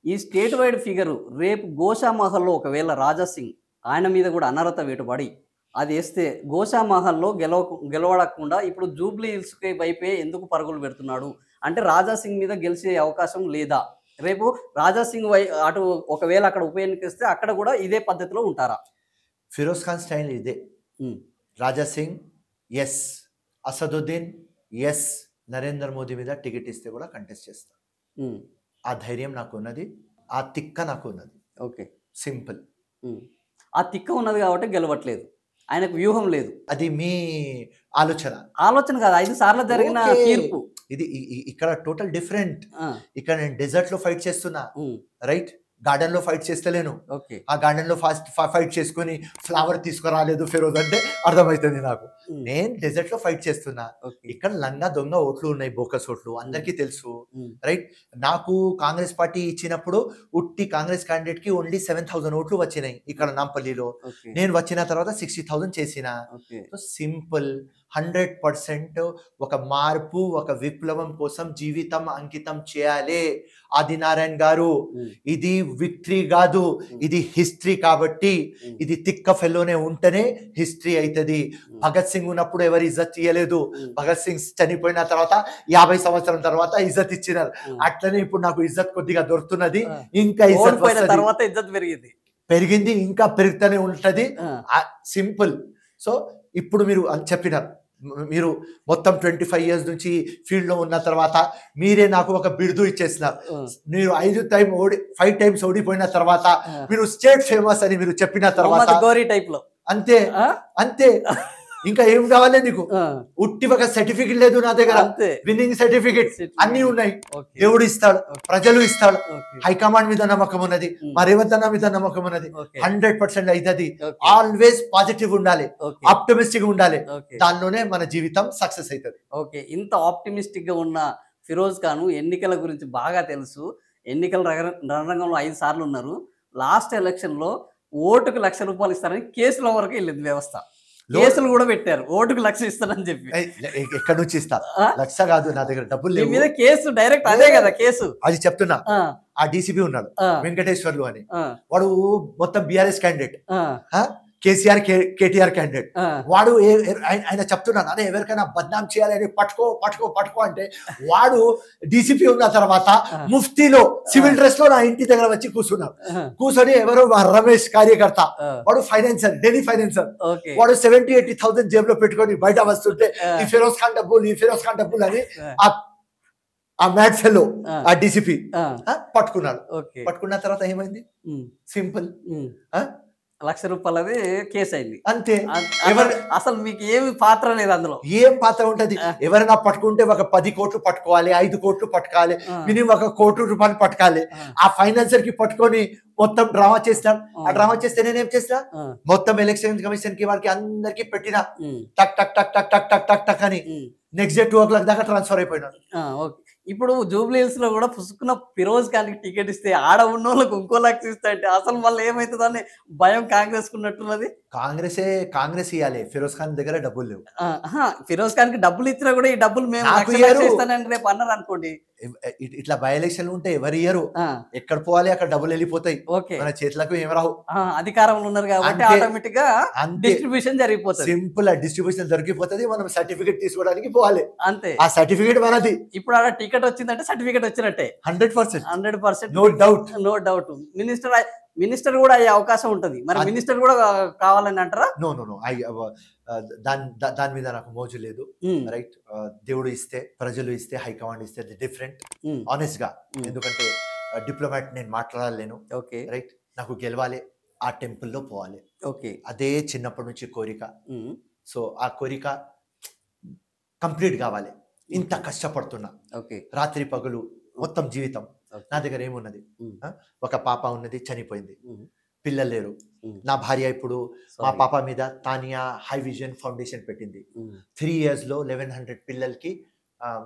ఈ స్టేట్ వైడ్ ఫిగరు రేపు గోషామహల్లో ఒకవేళ రాజాసింగ్ ఆయన మీద కూడా అనర్హత వేటుపడి అది వేస్తే గోషామహల్లో గెలవడకుండా ఇప్పుడు జూబ్లీ హిల్స్కి వైపే ఎందుకు పరుగులు పెడుతున్నాడు అంటే రాజాసింగ్ మీద గెలిచే అవకాశం లేదా? రేపు రాజాసింగ్ అటు ఒకవేళ అక్కడ ఉప ఎన్నికిస్తే అక్కడ కూడా ఇదే పద్ధతిలో ఉంటారా? ఫిరోజ్ ఖాన్ స్టైల్ ఇదే. రాజాసింగ్ ఎస్, అసదుద్దీన్ ఎస్, నరేంద్ర మోదీ మీద టికెట్ ఇస్తే కూడా కంటెస్ట్ చేస్తా. ఆ ధైర్యం నాకు ఉన్నది, ఆ తిక్క నాకు ఉన్నది. Okay, simple. ఆ తిక్క ఉన్నది కాబట్టి గెలవట్లేదు, ఆయనకు వ్యూహం లేదు. అది మీ ఆలోచన కాదు, 5 సార్లు జరిగిన తీర్పు ఇది. ఇక్కడ టోటల్ డిఫరెంట్. ఇక్కడ నేను డెజర్ట్ లో ఫైట్ చేస్తున్నా, రైట్? గార్డెన్ లో ఫైట్ చేస్తలేను. ఆ గార్డెన్ లో ఫైట్ చేసుకుని ఫ్లవర్ తీసుకురాలేదు ఫిరోజ్ అంటే అర్థమవుతుంది నాకు. నేను డెజర్ట్ లో ఫైట్ చేస్తున్నా. ఇక్కడ లంగా దొంగ ఓట్లు ఉన్నాయి, బోకస్ ఓట్లు, అందరికీ తెలుసు, రైట్? నాకు కాంగ్రెస్ పార్టీ ఇచ్చినప్పుడు ఉట్టి కాంగ్రెస్ క్యాండిడేట్ కి ఓన్లీ 7,000 ఓట్లు వచ్చినాయి ఇక్కడ నాంపల్లిలో. నేను వచ్చిన తర్వాత 60,000 చేసిన. సింపుల్, 100% ఒక మార్పు, ఒక విప్లవం కోసం జీవితం అంకితం చేయాలి. ఆదినారాయణ గారు, ఇది విక్టరీ కాదు, ఇది హిస్టరీ. కాబట్టి ఇది తిక్క ఫెల్లోనే ఉంటేనే హిస్టరీ అవుతుంది. భగత్ సింగ్ ఉన్నప్పుడు ఎవరు ఇజ్జత్ ఇయ్యలేదు, భగత్ సింగ్ చనిపోయిన తర్వాత 50 సంవత్సరం తర్వాత ఇజ్జత్ ఇచ్చినారు. అట్లనే ఇప్పుడు నాకు ఇజ్జత్ కొద్దిగా దొరుకుతున్నది, ఇంకా ఇజ్జత్ పెరిగింది, ఇంకా పెరుగుతూనే ఉంటది. సింపుల్. సో ఇప్పుడు మీరు చెప్పినారు, మీరు మొత్తం 25 years నుంచి ఫీల్డ్ లో ఉన్న తర్వాత మీరే నాకు ఒక బిరుదు ఇచ్చేసినారు. మీరు 5 times ఓడిపోయిన తర్వాత మీరు స్టేట్ ఫేమస్ అని మీరు చెప్పిన తర్వాత అంతే అంతే, ఇంకా ఏం కావాలి నీకు? ఉట్టి ఒక సర్టిఫికెట్ లేదు నా దగ్గర, విన్నింగ్ సర్టిఫికెట్ అన్ని ఉన్నాయి. దేవుడు ఇస్తాడు, ప్రజలు ఇస్తాడు, హైకమాండ్ మీద నమ్మకం ఉన్నది, మా రేవంత్ అన్న మీద నమ్మకం ఉన్నది. 100% అవుతుంది. ఆల్వేస్ పాజిటివ్ ఉండాలి, ఆప్టమిస్టిక్ ఉండాలి, దానిలోనే మన జీవితం సక్సెస్ అవుతుంది. ఓకే, ఇంత ఆప్టిమిస్టిక్ గా ఉన్న ఫిరోజ్ ఖాన్ ఎన్నికల గురించి బాగా తెలుసు. ఎన్నికల రణరంగంలో 5 సార్లు ఉన్నారు. లాస్ట్ ఎలక్షన్ లో ఓటుకు ₹1,00,000 ఇస్తారని కేసుల వరకు వెళ్ళింది వ్యవస్థ. కేసులు కూడా పెట్టారు, ఓటుకు 1,00,000 ఇస్తారని చెప్పి. ఎక్కడి నుంచి ఇస్తా? 1,00,000 కాదు, నా దగ్గర డబ్బులు లేవు. మీద కేసు డైరెక్ట్ అదే కదా కేసు. అది చెప్తున్నా. ఆ డీసీపీ ఉన్నాడు వెంకటేశ్వర్లు అని, వాడు మొత్తం BRS candidate, KCR KTR candidate. వాడు ఆయన చెప్తున్నాను అదే ఎవరికైనా బద్నాం చేయాలని పట్టుకో పట్టుకో పట్టుకో అంటే, వాడు డీసీపీ ఉన్న తర్వాత ముఫ్తీలో సివిల్ డ్రెస్ లో నా ఇంటి దగ్గర వచ్చి కూర్చున్నాడు. కూర్చొని ఎవరో రమేష్ కార్యకర్త, వాడు ఫైనాన్సర్, ఢిల్లీ ఫైనాన్సర్, వాడు 70,000-80,000 జేబులో పెట్టుకొని బయట వస్తుంటే ఈ ఫిరోజ్ ఖాన్ డబ్బులు అని ఆ మ్యాడ్ ఫెల్లో ఆ డీసీపీ పట్టుకున్నాడు. పట్టుకున్న తర్వాత ఏమైంది? సింపుల్, ₹1,00,000 కేసు అయింది. అంతే. అసలు ఎవరు అసలు మీకు ఏమి పాత్ర లేదు అందులో. ఏం పాత్ర ఉంటది? ఆ. ఎవరైనా పట్టుకుంటే ఒక 10 కోట్లు పట్టుకోవాలి, 5 కోట్లు పట్టుకోవాలి, ఆ. మినిమం ₹1,00,00,000 పట్టుకోవాలి. ఆ. ఆ ఫైనాన్సర్ కి పట్టుకొని మొత్తం డ్రామా చేస్తాం. ఆ ఆ. డ్రామా చేస్తే నేనేం చేస్తా? ఆ. మొత్తం ఎలక్షన్ కమిషన్ కి వారికి అందరికి పెట్టిన ఉమ్, టక్ టక్ టక్ టక్ టక్ టక్ టక్ టక్ అని ఉమ్. నెక్స్ట్ డే 2 o'clock దాకా ట్రాన్స్ఫర్ అయిపోయినాడు. ఓకే. ఇప్పుడు జూబ్లీ హిల్స్ లో కూడా పుసుకున్న ఫిరోజ్ ఖాన్ కి టికెట్ ఇస్తే ఆడ ఉన్న వాళ్ళకి ఇంకో లక్ష ఇస్తా అంటే అసలు మళ్ళీ ఏమవుతుందని భయం కాంగ్రెస్ కు ఉన్నట్టున్నది. కాంగ్రెస్ ఇవ్వాలి. ఫిరోజ్ ఖాన్ దగ్గర డబ్బులు లేవు. ఫిరోజ్ ఖాన్ కి డబ్బులు ఇచ్చినా కూడా ఈ డబ్బులు మేము నాకు లక్ష ఇయ్యరు. ఇస్తానని రేపు అన్నారు అనుకోండి. ఇట్లా బై ఎలక్షన్లు ఉంటే ఎవరు ఇయ్యరు. ఆ, ఎక్కడ పోవాలి అక్కడ డబ్బులు వెళ్ళిపోతాయి. ఓకే. మన చేతులకు ఏం రావు. అధికారంలో ఉన్నారు కాబట్టి అంతే. ఆటోమేటిక్ గా అంతే. డిస్ట్రిబ్యూషన్ జరిగిపోతుంది. సింపుల్ డిస్ట్రిబ్యూషన్ దొరికిపోతుంది. మనం సర్టిఫికేట్ తీసుకోవడానికి పోవాలి. అంతే. ఆ సర్టిఫికేట్ మనది. ఇప్పుడు ఆడ టికెట్ వచ్చిందంటే సర్టిఫికేట్ వచ్చినట్టే 100%. 100%. No doubt. No doubt. Minister కూడా అయ్యే అవకాశం ఉంటది. మరి అది- మినిస్టర్ కూడా కావాలని అంటారా? నో దాని మీద నాకు మోజు లేదు. ఉమ్, రైట్. దేవుడు ఇస్తే, ప్రజలు ఇస్తే, హైకమాండ్ ఇస్తే డిఫరెంట్. ఉమ్, ఆనెస్ట్ గా. ఉమ్. ఎందుకంటే డిప్లొమాట్ నేను మాట్లాడలేను. ఓకే. రైట్. నాకు గెలవాలి, ఆ టెంపుల్లో పోవాలి. ఓకే. అదే చిన్నప్పటి నుంచి కోరిక. ఉమ్, సో ఆ కోరిక కంప్లీట్ కావాలి. ఇంత కష్టపడుతున్నా, ఓకే. రాత్రి పగలు మొత్తం జీవితం. ఓకే. నా దగ్గర ఏమున్నది? ఉమ్, ఒక పాప ఉన్నది, చనిపోయింది. ఉమ్, పిల్లలు లేరు. ఉమ్. నా భార్య ఇప్పుడు మా Sorry. పాప మీద తానియా హై విజన్ ఫౌండేషన్ పెట్టింది. ఉమ్. 3 years లో 1100 పిల్లలకి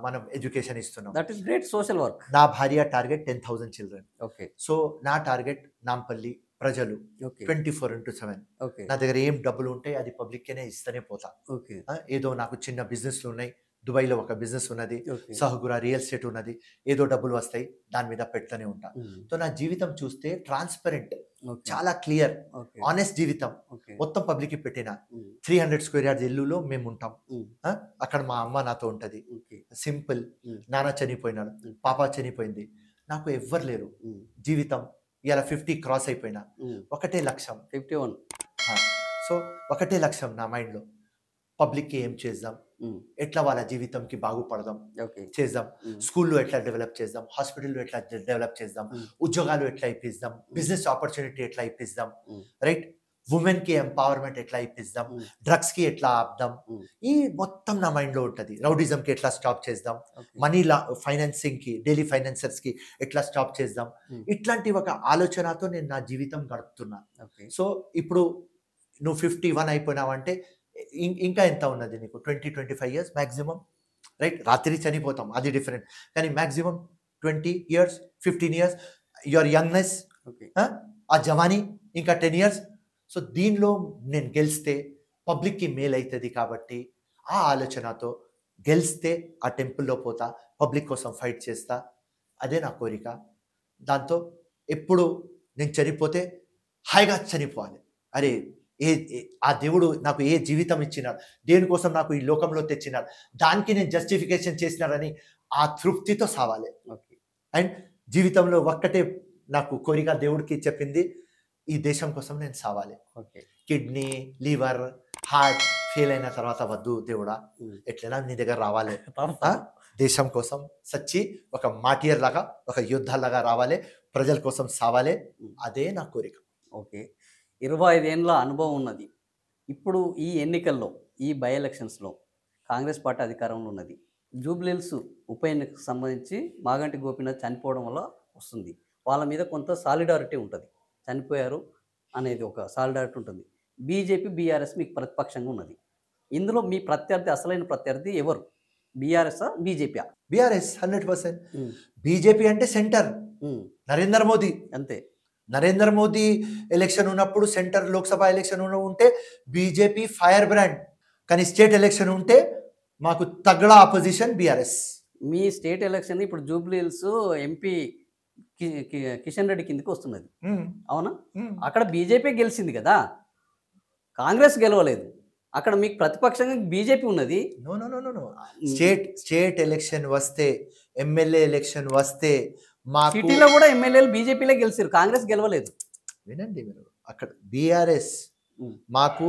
మనం ఎడ్యుకేషన్ ఇస్తున్నాం. That is great social work. నా భార్య టార్గెట్ 10,000 చిల్డ్రన్. ఓకే. సో నా టార్గెట్ నాంపల్లి ప్రజలు ఓకే. 24/7. ఓకే. నా దగ్గర ఏం డబ్బులు ఉంటాయి అది పబ్లిక్కేనే ఇస్తూనే పోతా. ఓకే. ఏదో నాకు చిన్న బిజినెస్లు ఉన్నాయి. దుబాయ్లో ఒక బిజినెస్ ఉన్నది, ఓకే. సహగురా రియల్ ఎస్టేట్ ఉన్నది. ఏదో డబ్బులు వస్తాయి, దాని మీద పెడుతూనే ఉంటా. ఉమ్, సో నా జీవితం చూస్తే ట్రాన్స్పరెంట్, ఓకే. చాలా క్లియర్, ఓకే. ఆనెస్ట్ జీవితం. ఓకే. మొత్తం పబ్లిక్ పెట్టిన ఉమ్, 300 square yards ఇల్లులో మేము ఉంటాం. ఉమ్, అక్కడ మా అమ్మ నాతో ఉంటది. ఓకే. సింపుల్. ఉమ్, నాన్న చనిపోయినాడు, ఉమ్. పాప చనిపోయింది. నాకు ఎవ్వరు లేరు. ఉమ్, జీవితం ఇలా 50 క్రాస్ అయిపోయినా. ఉమ్. ఒకటే లక్ష్యం. 51. సో ఒకటే లక్ష్యం నా మైండ్లో. పబ్లిక్కి ఏం చేద్దాం, ఉమ్, ఎట్లా వాళ్ళ జీవితంకి బాగుపడదాం ఓకే. చేద్దాం. ఉమ్, స్కూల్లో ఎట్లా డెవలప్ చేద్దాం, హాస్పిటల్లో ఎట్లా డెవలప్ చేద్దాం, ఉమ్. ఉద్యోగాలు ఎట్లా ఇప్పిద్దాం, బిజినెస్ ఆపర్చునిటీ ఎట్లా ఇప్పిద్దాం, ఉమ్. రైట్. ఉమెన్ కి ఎంపవర్మెంట్ ఎట్లా ఇప్పిద్దాం, ఉమ్. డ్రగ్స్ కి ఎట్లా ఆపుదాం, ఉమ్. ఈ మొత్తం నా మైండ్ లో ఉంటది. రౌడిజం కి ఎట్లా స్టాప్ చేద్దాం, ఓకే. మనీ ఫైనాన్సింగ్ కి, డైలీ ఫైనాన్సర్స్ కి ఎట్లా స్టాప్ చేద్దాం. ఉమ్. ఇట్లాంటి ఒక ఆలోచనతో నేను నా జీవితం గడుపుతున్నా. ఓకే. సో ఇప్పుడు నువ్వు 51 అయిపోయినావంటే ఇంకా ఎంత ఉన్నది నీకు? 20-25 years మ్యాక్సిమం, రైట్. రాత్రి చనిపోతాం, అది డిఫరెంట్. కానీ maximum 20 years, 15 years your youngness, okay. ఆ జవానీ ఇంకా 10 years. సో దీనిలో నేను గెలిస్తే పబ్లిక్కి మేల్ అవుతుంది కాబట్టి ఆ ఆలోచనతో గెలిస్తే ఆ టెంపుల్లో పోతా, పబ్లిక్ కోసం ఫైట్ చేస్తా. అదే నా కోరిక. దాంతో ఎప్పుడు నేను చనిపోతే హాయిగా చనిపోవాలి. అరే ఆ దేవుడు నాకు ఏ జీవితం ఇచ్చినాడు, దేనికోసం నాకు ఈ లోకంలో తెచ్చినాడు, దానికి నేను జస్టిఫికేషన్ చేసినాడని ఆ తృప్తితో సావాలి. ఓకే. అండ్ జీవితంలో ఒక్కటే నాకు కోరిక దేవుడికి చెప్పింది, ఈ దేశం కోసం నేను సావాలి. Okay. Kidney, liver, heart fail అయిన తర్వాత వద్దు దేవుడా, ఉమ్. ఎట్లైనా నీ దగ్గర రావాలి. తప్పకుండా. దేశం కోసం సచ్చి ఒక మాటియర్ లాగా, ఒక యుద్ధాలాగా రావాలి, ప్రజల కోసం సావాలి. అదే నా కోరిక. ఓకే. 25 ఏళ్ళ అనుభవం ఉన్నది. ఇప్పుడు ఈ ఎన్నికల్లో, ఈ బై ఎలక్షన్స్లో కాంగ్రెస్ పార్టీ అధికారంలో ఉన్నది. జూబ్లీ హిల్స్ ఉప ఎన్నికకు సంబంధించి మాగంటి గోపీనాథ్ చనిపోవడం వల్ల వస్తుంది. వాళ్ళ మీద కొంత సాలిడారిటీ ఉంటుంది. చనిపోయారు అనేది ఒక సాలిడారిటీ ఉంటుంది. బీజేపీ, బీఆర్ఎస్ మీకు ప్రతిపక్షంగా ఉన్నది. ఇందులో మీ ప్రత్యర్థి, అసలైన ప్రత్యర్థి ఎవరు? BRS, BJP? బీఆర్ఎస్ 100%. బీజేపీ అంటే సెంటర్, నరేంద్ర మోదీ. అంతే. నరేంద్ర మోదీ ఎలక్షన్ ఉన్నప్పుడు, సెంటర్ లోక్సభ ఎలక్షన్ ఉంటే బీజేపీ ఫైర్ బ్రాండ్. కానీ స్టేట్ ఎలక్షన్ ఉంటే మాకు తగ్గడ ఆపోజిషన్ బీఆర్ఎస్. మీ స్టేట్ ఎలక్షన్ ఇప్పుడు Jubilee hills MP Kishan Reddy కిందకి వస్తున్నది, అవునా? అక్కడ బీజేపీ గెలిచింది కదా, కాంగ్రెస్ గెలవలేదు. అక్కడ మీకు ప్రతిపక్షంగా బీజేపీ ఉన్నది. No no no no no. State election వస్తే, ఎమ్మెల్యే ఎలక్షన్ వస్తే మాకు సిటీలో కూడా ఎమ్మెల్యేలు బీజేపీలో గెలిచారు, కాంగ్రెస్ గెలవలేదు. వినండి మీరు, అక్కడ బీఆర్ఎస్ మాకు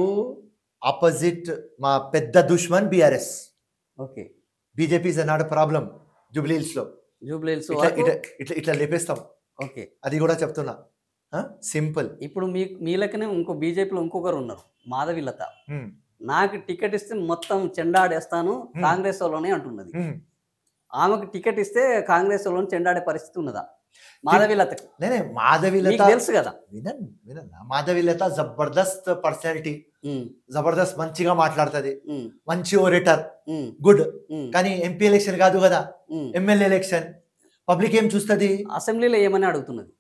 ఆపోజిట్, మా పెద్ద దుష్మన్ BRS. Okay. BJP is not problem Jubilee Hills లో. జూబ్లీ హిల్స్ ఇట్లా లేపేస్తాం. ఓకే. అది కూడా చెప్తున్నా. సింపుల్. ఇప్పుడు మీ లెక్కనే ఇంకో బీజేపీలో ఇంకొకరు ఉన్నారు, మాధవిలత. నాకు టికెట్ ఇస్తే మొత్తం చెండాడేస్తాను కాంగ్రెస్ వాళ్ళని అంటున్నది. ఆమెకు టికెట్ ఇస్తే కాంగ్రెస్ వాళ్ళని చెండాడే పరిస్థితి ఉన్నదా మాధవిలతకు? నేనే మాధవిలత మీకు తెలుసు కదా. వినన్నా మాధవిలత జబర్దస్త్ పర్సనాలిటీ, జబర్దస్త్ మంచిగా మాట్లాడుతుంది, మంచి ఓరేటర్, గుడ్. కానీ ఎంపీ ఎలక్షన్ కాదు కదా, ఎమ్మెల్యే ఎలక్షన్. పబ్లిక్ ఏం చూస్తుంది? అసెంబ్లీలో ఏమని అడుగుతున్నది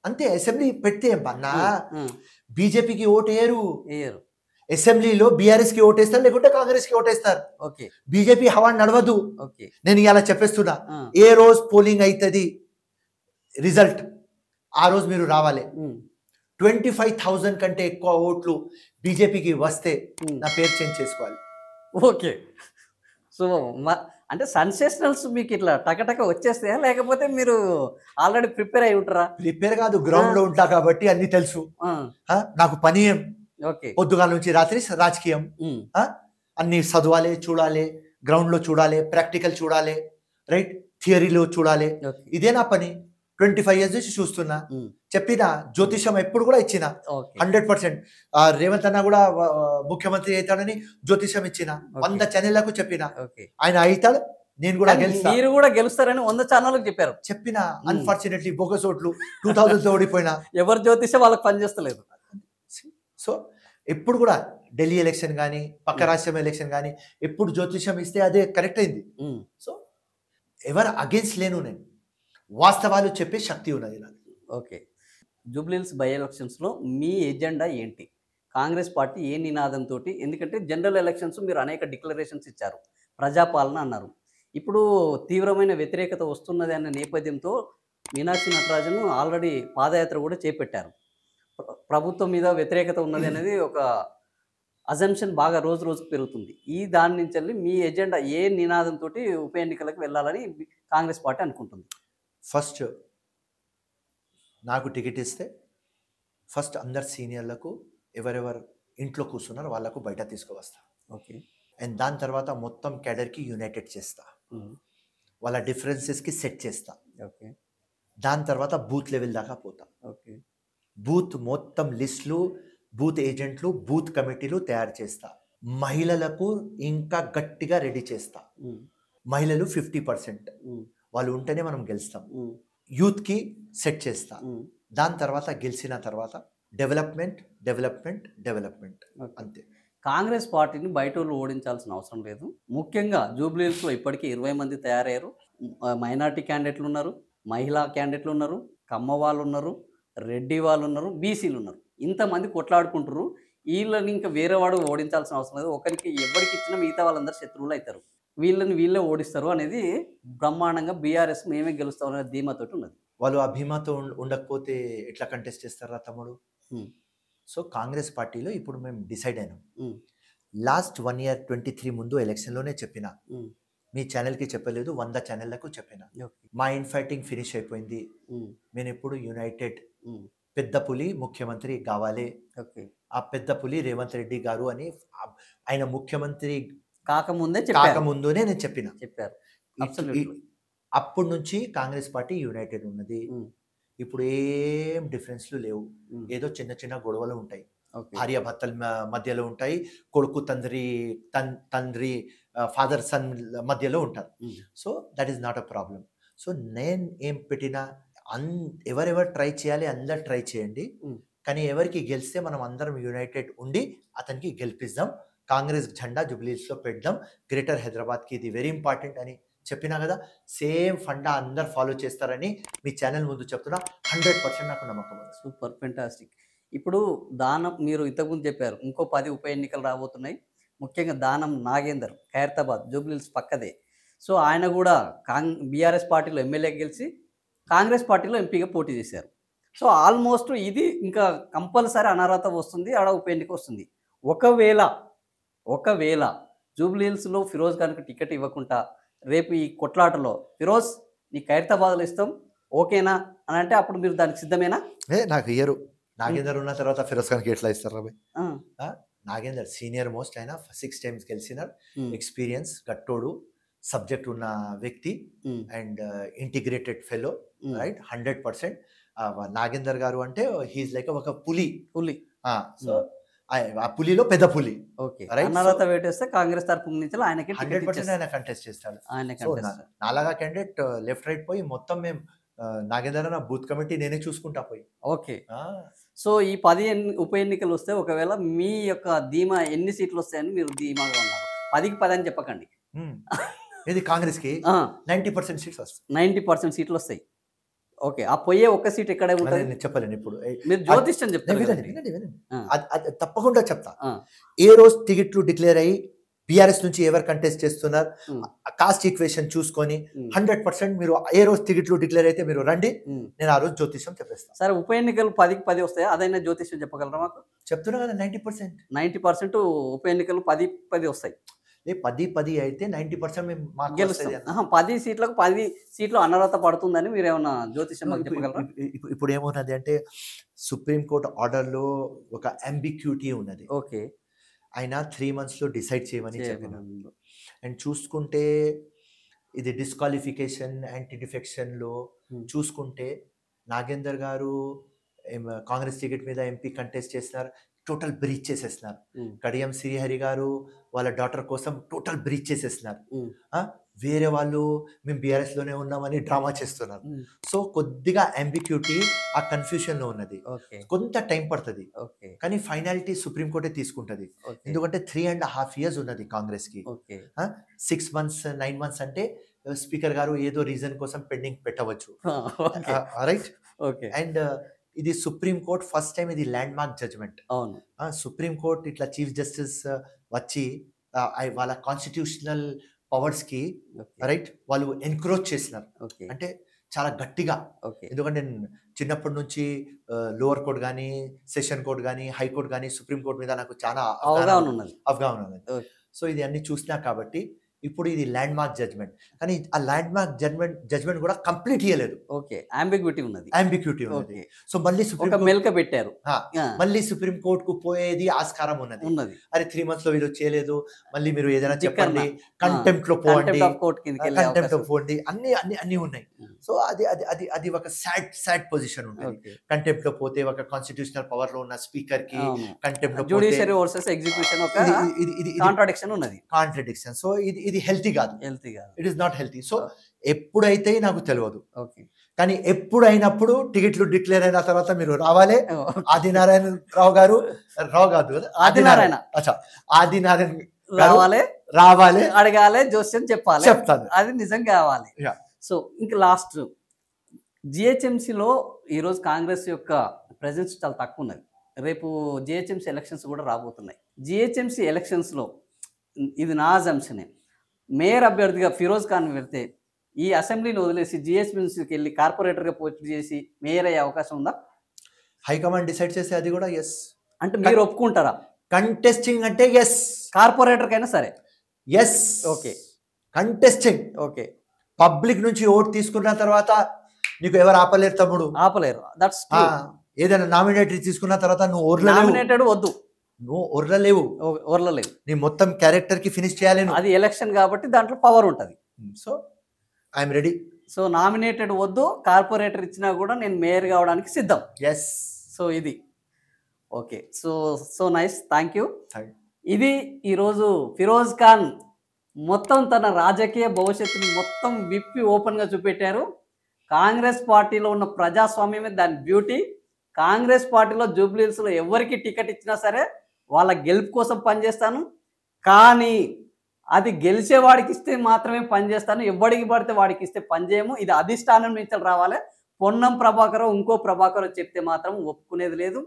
అంతే. అసెంబ్లీ పెడితే ఏం పన్నా, బీజేపీకి ఓటు వేయరు. అసెంబ్లీలో బీఆర్ఎస్ కి ఓటేస్తారు, లేకుంటే కాంగ్రెస్ కి ఓటేస్తారు. ఓకే, బీజేపీ హవా నడవదు. ఓకే, నేను ఇలా చెప్పేస్తున్నా. ఏ రోజు పోలింగ్ అవుతుంది రిజల్ట్, ఆ రోజు మీరు రావాలి. 25,000 కంటే ఎక్కువ ఓట్లు బీజేపీకి వస్తే నా పేరు చేంజ్ చేసుకోవాలి. ఓకే. సో అంటే సెన్సేషనల్స్ మీకు ఇట్లా టకటక వచ్చేస్తాయా, లేకపోతే మీరు ఆల్రెడీ ప్రిపేర్ అయి ఉంటారా? ప్రిపేర్ కాదు, గ్రౌండ్ లో ఉంటా కాబట్టి అన్ని తెలుసు. నాకు పని ఏం, ఓకే, పొద్దుగాల నుంచి రాత్రి రాజకీయం. అన్ని చదవాలి, చూడాలి, గ్రౌండ్ లో చూడాలి, ప్రాక్టికల్ చూడాలి, రైట్, థియరీలో చూడాలి. ఇదే నా పని. 25 years నుంచి చూస్తున్నా. చెప్పిన జ్యోతిషం ఎప్పుడు కూడా ఇచ్చిన 100%. రేవంత్ అన్న కూడా ముఖ్యమంత్రి అవుతాడని జ్యోతిషం ఇచ్చిన, 100 ఛానళ్లకు చెప్పిన. ఆయన అవుతాడు, నేను కూడా గెలుస్తా. మీరు కూడా గెలుస్తారని 100 ఛానళ్ళకు చెప్పిన. అన్ఫార్చునేట్లీ బోగస్ ఓట్లు 2000 ఓడిపోయినా. ఎవరు జ్యోతిషం వాళ్ళకి పనిచేస్తలేదు. సో ఎప్పుడు కూడా ఢిల్లీ ఎలక్షన్ కానీ, పక్క రాష్ట్రం ఎలక్షన్ కానీ, ఎప్పుడు జ్యోతిషం ఇస్తే అదే కరెక్ట్ అయింది. సో ఎవరు అగేన్స్ట్ లేను, నేను వాస్తవాలు చెప్పే శక్తి ఉన్నది నాకు. ఓకే. జూబ్లీహిల్స్ బై ఎలక్షన్స్లో మీ ఎజెండా ఏంటి? కాంగ్రెస్ పార్టీ ఏ నినాదంతో? ఎందుకంటే జనరల్ ఎలక్షన్స్ మీరు అనేక డిక్లరేషన్స్ ఇచ్చారు, ప్రజాపాలన అన్నారు. ఇప్పుడు తీవ్రమైన వ్యతిరేకత వస్తున్నది అన్న నేపథ్యంతో మీనాక్షి నటరాజన్ ఆల్రెడీ పాదయాత్ర కూడా చేపట్టారు. ప్రభుత్వం మీద వ్యతిరేకత ఉన్నది అనేది ఒక అజంప్షన్ బాగా రోజు రోజుకు పెరుగుతుంది. ఈ దాని నుంచి వెళ్ళి మీ ఎజెండా ఏ నినాదంతో ఉప ఎన్నికలకు వెళ్ళాలని కాంగ్రెస్ పార్టీ అనుకుంటుంది? ఫస్ట్ నాకు టికెట్ ఇస్తే ఫస్ట్ అందరు సీనియర్లకు ఎవరెవరు ఇంట్లో కూర్చున్నారో వాళ్ళకు బయట తీసుకువస్తా. ఓకే. అండ్ దాని తర్వాత మొత్తం క్యాడర్కి యునైటెడ్ చేస్తా, వాళ్ళ డిఫరెన్సెస్కి సెట్ చేస్తా. ఓకే. దాని తర్వాత బూత్ లెవెల్ దాకా పోతా. ఓకే. బూత్ మొత్తం లిస్టులు, బూత్ ఏజెంట్లు, బూత్ కమిటీలు తయారు చేస్తా. మహిళలకు ఇంకా గట్టిగా రెడీ చేస్తా. మహిళలు 50% వాళ్ళు ఉంటేనే మనం గెలుస్తాం. యూత్కి సెట్ చేస్తా. దాని తర్వాత గెలిచిన తర్వాత డెవలప్మెంట్ డెవలప్మెంట్ డెవలప్మెంట్ అంతే. కాంగ్రెస్ పార్టీని బయట వాళ్ళు ఓడించాల్సిన అవసరం లేదు. ముఖ్యంగా జూబ్లీహిల్స్లో ఇప్పటికీ 20 మంది తయారయ్యారు. మైనార్టీ క్యాండిడేట్లు ఉన్నారు, మహిళా క్యాండిడేట్లు ఉన్నారు, కమ్మ వాళ్ళు ఉన్నారు, రెడ్డి వాళ్ళు ఉన్నారు, బీసీలు ఉన్నారు. ఇంతమంది కొట్లాడుకుంటారు. వీళ్ళని ఇంకా వేరే వాడు ఓడించాల్సిన అవసరం లేదు. ఒకరికి ఎవరికి ఇచ్చినా మిగతా వాళ్ళందరూ శత్రువులు అవుతారు. వీళ్ళే ఓడిస్తారు అనేది బ్రహ్మాండంగా బీఆర్ఎస్ మేమే గెలుస్తాం అనే ధీమాతోటి ఉన్నది. వాళ్ళు ఆ భీమాతో ఉండకపోతే ఎట్లా కంటెస్ట్ చేస్తారా తమ్ముడు? సో కాంగ్రెస్ పార్టీలో ఇప్పుడు మేము డిసైడ్ అయినాం. లాస్ట్ 1 year 23 ముందు ఎలక్షన్లోనే చెప్పిన, మీ ఛానల్కి చెప్పలేదు, 100 ఛానళ్లకు చెప్పిన. మా ఇన్ఫైటింగ్ ఫినిష్ అయిపోయింది. నేను ఇప్పుడు యునైటెడ్, పెద్ద పులి ముఖ్యమంత్రి కావాలి. ఆ పెద్ద పులి రేవంత్ రెడ్డి గారు అని ఆయన ముఖ్యమంత్రి కాకముందునే నేను చెప్పారు. అప్పటి నుంచి కాంగ్రెస్ పార్టీ యునైటెడ్ ఉన్నది. ఇప్పుడు ఏం డిఫరెన్స్లు లేవు. ఏదో చిన్న చిన్న గొడవలు ఉంటాయి, భార్య భర్తల మధ్యలో ఉంటాయి, కొడుకు తండ్రి ఫాదర్ సన్ మధ్యలో ఉంటారు. So that is not a problem. So నేను ఏం పెట్టినా ఎవరెవరు ట్రై చేయాలి అందరు ట్రై చేయండి, కానీ ఎవరికి గెలిస్తే మనం అందరం యునైటెడ్ ఉండి అతనికి గెలిపిద్దాం. కాంగ్రెస్ జెండా జూబ్లీహిల్స్లో పెడదాం. గ్రేటర్ హైదరాబాద్కి ఇది వెరీ ఇంపార్టెంట్ అని చెప్పినా కదా. సేమ్ ఫండా అందరు ఫాలో చేస్తారని మీ ఛానల్ ముందు చెప్తున్నా. 100% నాకు నమ్మకం. Super, fantastic. ఇప్పుడు దానం మీరు ఇంతకుముందు చెప్పారు, ఇంకో 10 ఉప ఎన్నికలు రాబోతున్నాయి. ముఖ్యంగా దానం నాగేందర్ ఖైరతాబాద్ జూబ్లీహిల్స్ పక్కదే. సో ఆయన కూడా బీఆర్ఎస్ పార్టీలో ఎమ్మెల్యేగా గెలిచి కాంగ్రెస్ పార్టీలో ఎంపీగా పోటీ చేశారు. సో ఆల్మోస్ట్ ఇది ఇంకా కంపల్సరీ అనర్హత వస్తుంది, ఆడ ఉప ఎన్నిక వస్తుంది. ఒకవేళ జూబ్లీహిల్స్లో ఫిరోజ్ ఖాన్కి టికెట్ ఇవ్వకుండా రేపు ఈ కొట్లాటలో ఫిరోజ్ నీ ఖైరతాబాద్లో ఇస్తాం ఓకేనా అని అంటే అప్పుడు మీరు దానికి సిద్ధమేనా? నాకు ఇయ్యరు. నాగేందర్ ఉన్న తర్వాత ఫిరోజ్ ఖాన్కి ఎట్లా ఇస్తారు రాబాయ్? నాగేందర్ సీనియర్ మోస్ట్, అయినా 6 times గెలిచిన ఎక్స్పీరియన్స్, గట్టోడు, సబ్జెక్ట్ ఉన్న వ్యక్తి and integrated fellow, right, 100%. Nagender గారు అంటే హీఈస్ లైక్ ఒక పులి. పులి. సో ఆ పులిలో పెద్ద పులి. ఓకే. Right? అన్నదాత వేటేస్తే కాంగ్రెస్ తరపు నుంచి ఆయనకి 100% ఆయన కంటెస్ట్ చేస్తాడు. ఆయన సో నాలాగా క్యాండిడేట్ లెఫ్ట్ రైట్ పోయి మొత్తం మేము నాగేందర్ అన్న బూత్ కమిటీ నేనే చూసుకుంటా పోయి. ఓకే. సో ఈ 10 ఉప ఎన్నికలు వస్తే ఒకవేళ మీ యొక్క ధీమా ఎన్ని సీట్లు వస్తాయని మీరు ధీమాగా ఉన్నారు? 10కి 10 అని చెప్పకండి. ఇది కాంగ్రెస్ కి 90% సీట్స్ వస్తాయి. 90% సీట్లు వస్తాయి. ఓకే. ఆ పోయే ఒక్క సీట్ ఎక్కడే ఉంటుంది? నేను చెప్పలేను ఇప్పుడు. మీరు జ్యోతిష్యం చెప్తారు. అది తప్పకుండా చెప్తా. ఏ రోజు టికెట్లు డిక్లేర్ అయ్యి బీఆర్ఎస్ నుంచి ఎవరు కంటెస్ట్ చేస్తున్నారు కాస్ట్ ఈక్వేషన్ చూసుకొని 100% మీరు ఏ రోజు టికెట్లు డిక్లేర్ అయితే మీరు రండి, నేను ఆ రోజు జ్యోతిష్యం చెప్పేస్తాను. సరే, ఉప ఎన్నికలు 10కి 10 వస్తాయి, అదైనా జ్యోతిష్యం చెప్పగలరా మాకు? చెప్తున్నా కదా 90% ఉప ఎన్నికలు 10కి 10 వస్తాయి. 10 అయితే 90% మేము మాకు గెలుస్తాం. 10 సీట్లకు 10 సీట్లు అనర్హత పడుతుందని మీరు ఏమన్నా జ్యోతిష్యం మాకు చెప్పగలరా? ఇప్పుడు ఏమున్నది అంటే సుప్రీంకోర్టు ఆర్డర్లో ఒక అంబిక్యూటీ ఉన్నది. ఓకే. ఆయన 3 monthsలో డిసైడ్ చేయమని చెప్పినారు. అండ్ చూసుకుంటే ఇది డిస్క్వాలిఫికేషన్ యాంటీ డిఫెక్షన్లో చూసుకుంటే నాగేందర్ గారు కాంగ్రెస్ టికెట్ మీద ఎంపీ కంటెస్ట్ చేస్తున్నారు, టోటల్ బ్రీచ్ చేసేస్తున్నారు. కడియం శ్రీహరి గారు వాళ్ళ డాటర్ కోసం టోటల్ బ్రీచ్ చేసేస్తున్నారు. వేరే వాళ్ళు మేము బీఆర్ఎస్లోనే ఉన్నామని డ్రామా చేస్తున్నారు. సో కొద్దిగా అంబిక్యూటీ ఆ కన్ఫ్యూషన్లో ఉన్నది. కొంత టైం పడుతుంది, కానీ ఫైనాలిటీ సుప్రీంకోర్టే తీసుకుంటుంది. ఎందుకంటే 3.5 years ఉన్నది కాంగ్రెస్కి. 6 months 9 months అంటే స్పీకర్ గారు ఏదో రీజన్ కోసం పెండింగ్ పెట్టవచ్చు. రైట్. అండ్ ఇది సుప్రీంకోర్టు ఫస్ట్ టైం ఇది ల్యాండ్ మార్క్ జడ్జ్మెంట్. సుప్రీంకోర్టు ఇట్లా చీఫ్ జస్టిస్ వచ్చి వాళ్ళ కాన్స్టిట్యూషనల్ పవర్స్కి రైట్ వాళ్ళు ఎన్క్రోచ్ చేసినారు. అంటే చాలా గట్టిగా. ఎందుకంటే నేను చిన్నప్పటి నుంచి లోవర్ కోర్ట్ కానీ సెషన్ కోర్ట్ కానీ హైకోర్టు కానీ సుప్రీంకోర్టు మీద నాకు చాలా అవగాహన ఉన్నది. సో ఇది అన్ని చూసినా కాబట్టి ఇప్పుడు ఇది ల్యాండ్ మార్క్ జడ్జ్మెంట్. కానీ ఆ ల్యాండ్ మార్క్ జడ్జ్మెంట్ కూడా కంప్లీట్ ఇయ్యలేదు. అంబిగ్యూటీ ఉన్నది. సో మళ్ళీ మెల్క పెట్టారు. మళ్ళీ సుప్రీం కోర్టుకు పోయేది ఆస్కారం ఉన్నది. అరే 3 months లో వీళ్ళు చేయలేదు, మళ్ళీ మీరు ఏదైనా చెప్పండి, కంటెంప్ట్ లో పోండి, అన్ని ఉన్నాయి. సో అది ఒక సాడ్ పొజిషన్ ఉంటుంది. కంటెంప్ట్ లో పోతే ఒక కాన్స్టిట్యూషనల్ పవర్ లో ఉన్న స్పీకర్ కి కంటెంప్ట్ లో జ్యుడిషియరీ వర్సెస్ ఎగ్జిక్యూషన్ ఒక కాంట్రడిక్షన్. సో ఇది హెల్తీ కాదు. It is not healthy. So ఎప్పుడైతే నాకు తెలియదు, కానీ ఎప్పుడైనప్పుడు టికెట్లు డిక్లేర్ అయిన తర్వాత మీరు రావాలి. ఆదినారాయణ రావు కాదు కదా, ఆదినారాయణ రావాలి, అడగాలి, జోస్యం చెప్తాను, అది నిజం కావాలి. సో ఇంకా లాస్ట్ జిహెచ్ఎంసీలో ఈరోజు కాంగ్రెస్ యొక్క ప్రెజెన్స్ చాలా తక్కువ ఉన్నది. రేపు జిహెచ్ఎంసీ ఎలక్షన్స్ కూడా రాబోతున్నాయి. జిహెచ్ఎంసీ ఎలక్షన్స్లో ఇది నా అజంప్షనే, మేయర్ అభ్యర్థిగా ఫిరోజ్ ఖాన్ పెడితే ఈ అసెంబ్లీని వదిలేసి జిహెచ్ఎంసీకి వెళ్ళి కార్పొరేటర్గా పోటీ చేసి మేయర్ అయ్యే అవకాశం ఉందా? హైకమాండ్ డిసైడ్ చేస్తే అది కూడా ఎస్ అంటే మీరు ఒప్పుకుంటారా? కంటెస్టింగ్ అంటే ఎస్, కార్పొరేటర్కైనా సరే yes. Okay. Contesting. Okay. Public నుంచి ఓటు తీసుకున్న తర్వాత నీకు ఎవరు ఆపలేరు తమ్ముడు, ఆపలేరు. దట్స్ ఏదైనా నామినేటరీ తీసుకున్న తర్వాత నువ్వు నామినేటెడ్ వద్దు, నువ్వు ఒర్రలేవు. నీ మొత్తం క్యారెక్టర్ కి ఫినిష్ చేయాలి. అది ఎలక్షన్ కాబట్టి దాంట్లో పవర్ ఉంటుంది. So I'm ready. So nominated వద్దు, కార్పొరేటర్ ఇచ్చినా కూడా నేను మేయర్ కావడానికి సిద్ధం. ఎస్. సో ఇది okay. So nice, thank you. ఇది ఈరోజు ఫిరోజ్ ఖాన్ మొత్తం తన రాజకీయ భవిష్యత్తుని మొత్తం విప్పి ఓపెన్గా చూపెట్టారు. కాంగ్రెస్ పార్టీలో ఉన్న ప్రజాస్వామ్యమే దాని బ్యూటీ. కాంగ్రెస్ పార్టీలో జూబ్లీహిల్స్లో ఎవరికి టికెట్ ఇచ్చినా సరే వాళ్ళ గెలుపు కోసం పనిచేస్తాను, కానీ అది గెలిచేవాడికి ఇస్తే మాత్రమే పనిచేస్తాను, ఎవడికి పడితే వాడికి ఇస్తే పనిచేయము. ఇది అధిష్టానం నుంచి రావాలి. పొన్నం ప్రభాకర్ ఇంకో ప్రభాకర్ చెప్తే మాత్రం ఒప్పుకునేది లేదు.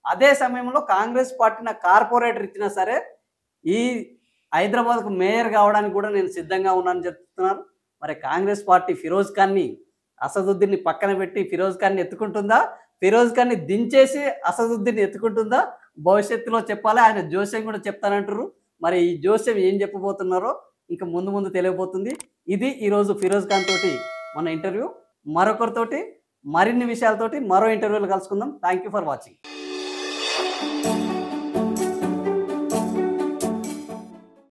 అదే సమయంలో కాంగ్రెస్ పార్టీ నాకు కార్పొరేటర్ ఇచ్చినా సరే ఈ హైదరాబాద్కు మేయర్ కావడానికి కూడా నేను సిద్ధంగా ఉన్నానని చెప్తున్నారు. మరి కాంగ్రెస్ పార్టీ ఫిరోజ్ ఖాన్ని, అసదుద్దీన్ని పక్కన పెట్టి ఫిరోజ్ ఖాన్ని ఎత్తుకుంటుందా, ఫిరోజ్ ఖాన్ని దించేసి అసదుద్దీన్ని ఎత్తుకుంటుందా? భవిష్యత్తులో చెప్పాలి. ఆయన జోస్యం కూడా చెప్తానంటారు. మరి ఈ జోస్యం ఏం చెప్పబోతున్నారో ఇంకా ముందు తెలియబోతుంది. ఇది ఈరోజు ఫిరోజ్ ఖాన్ తోటి మన ఇంటర్వ్యూ. మరొకరితోటి మరిన్ని విషయాలతోటి మరో ఇంటర్వ్యూలు కలుసుకుందాం. Thank you for watching.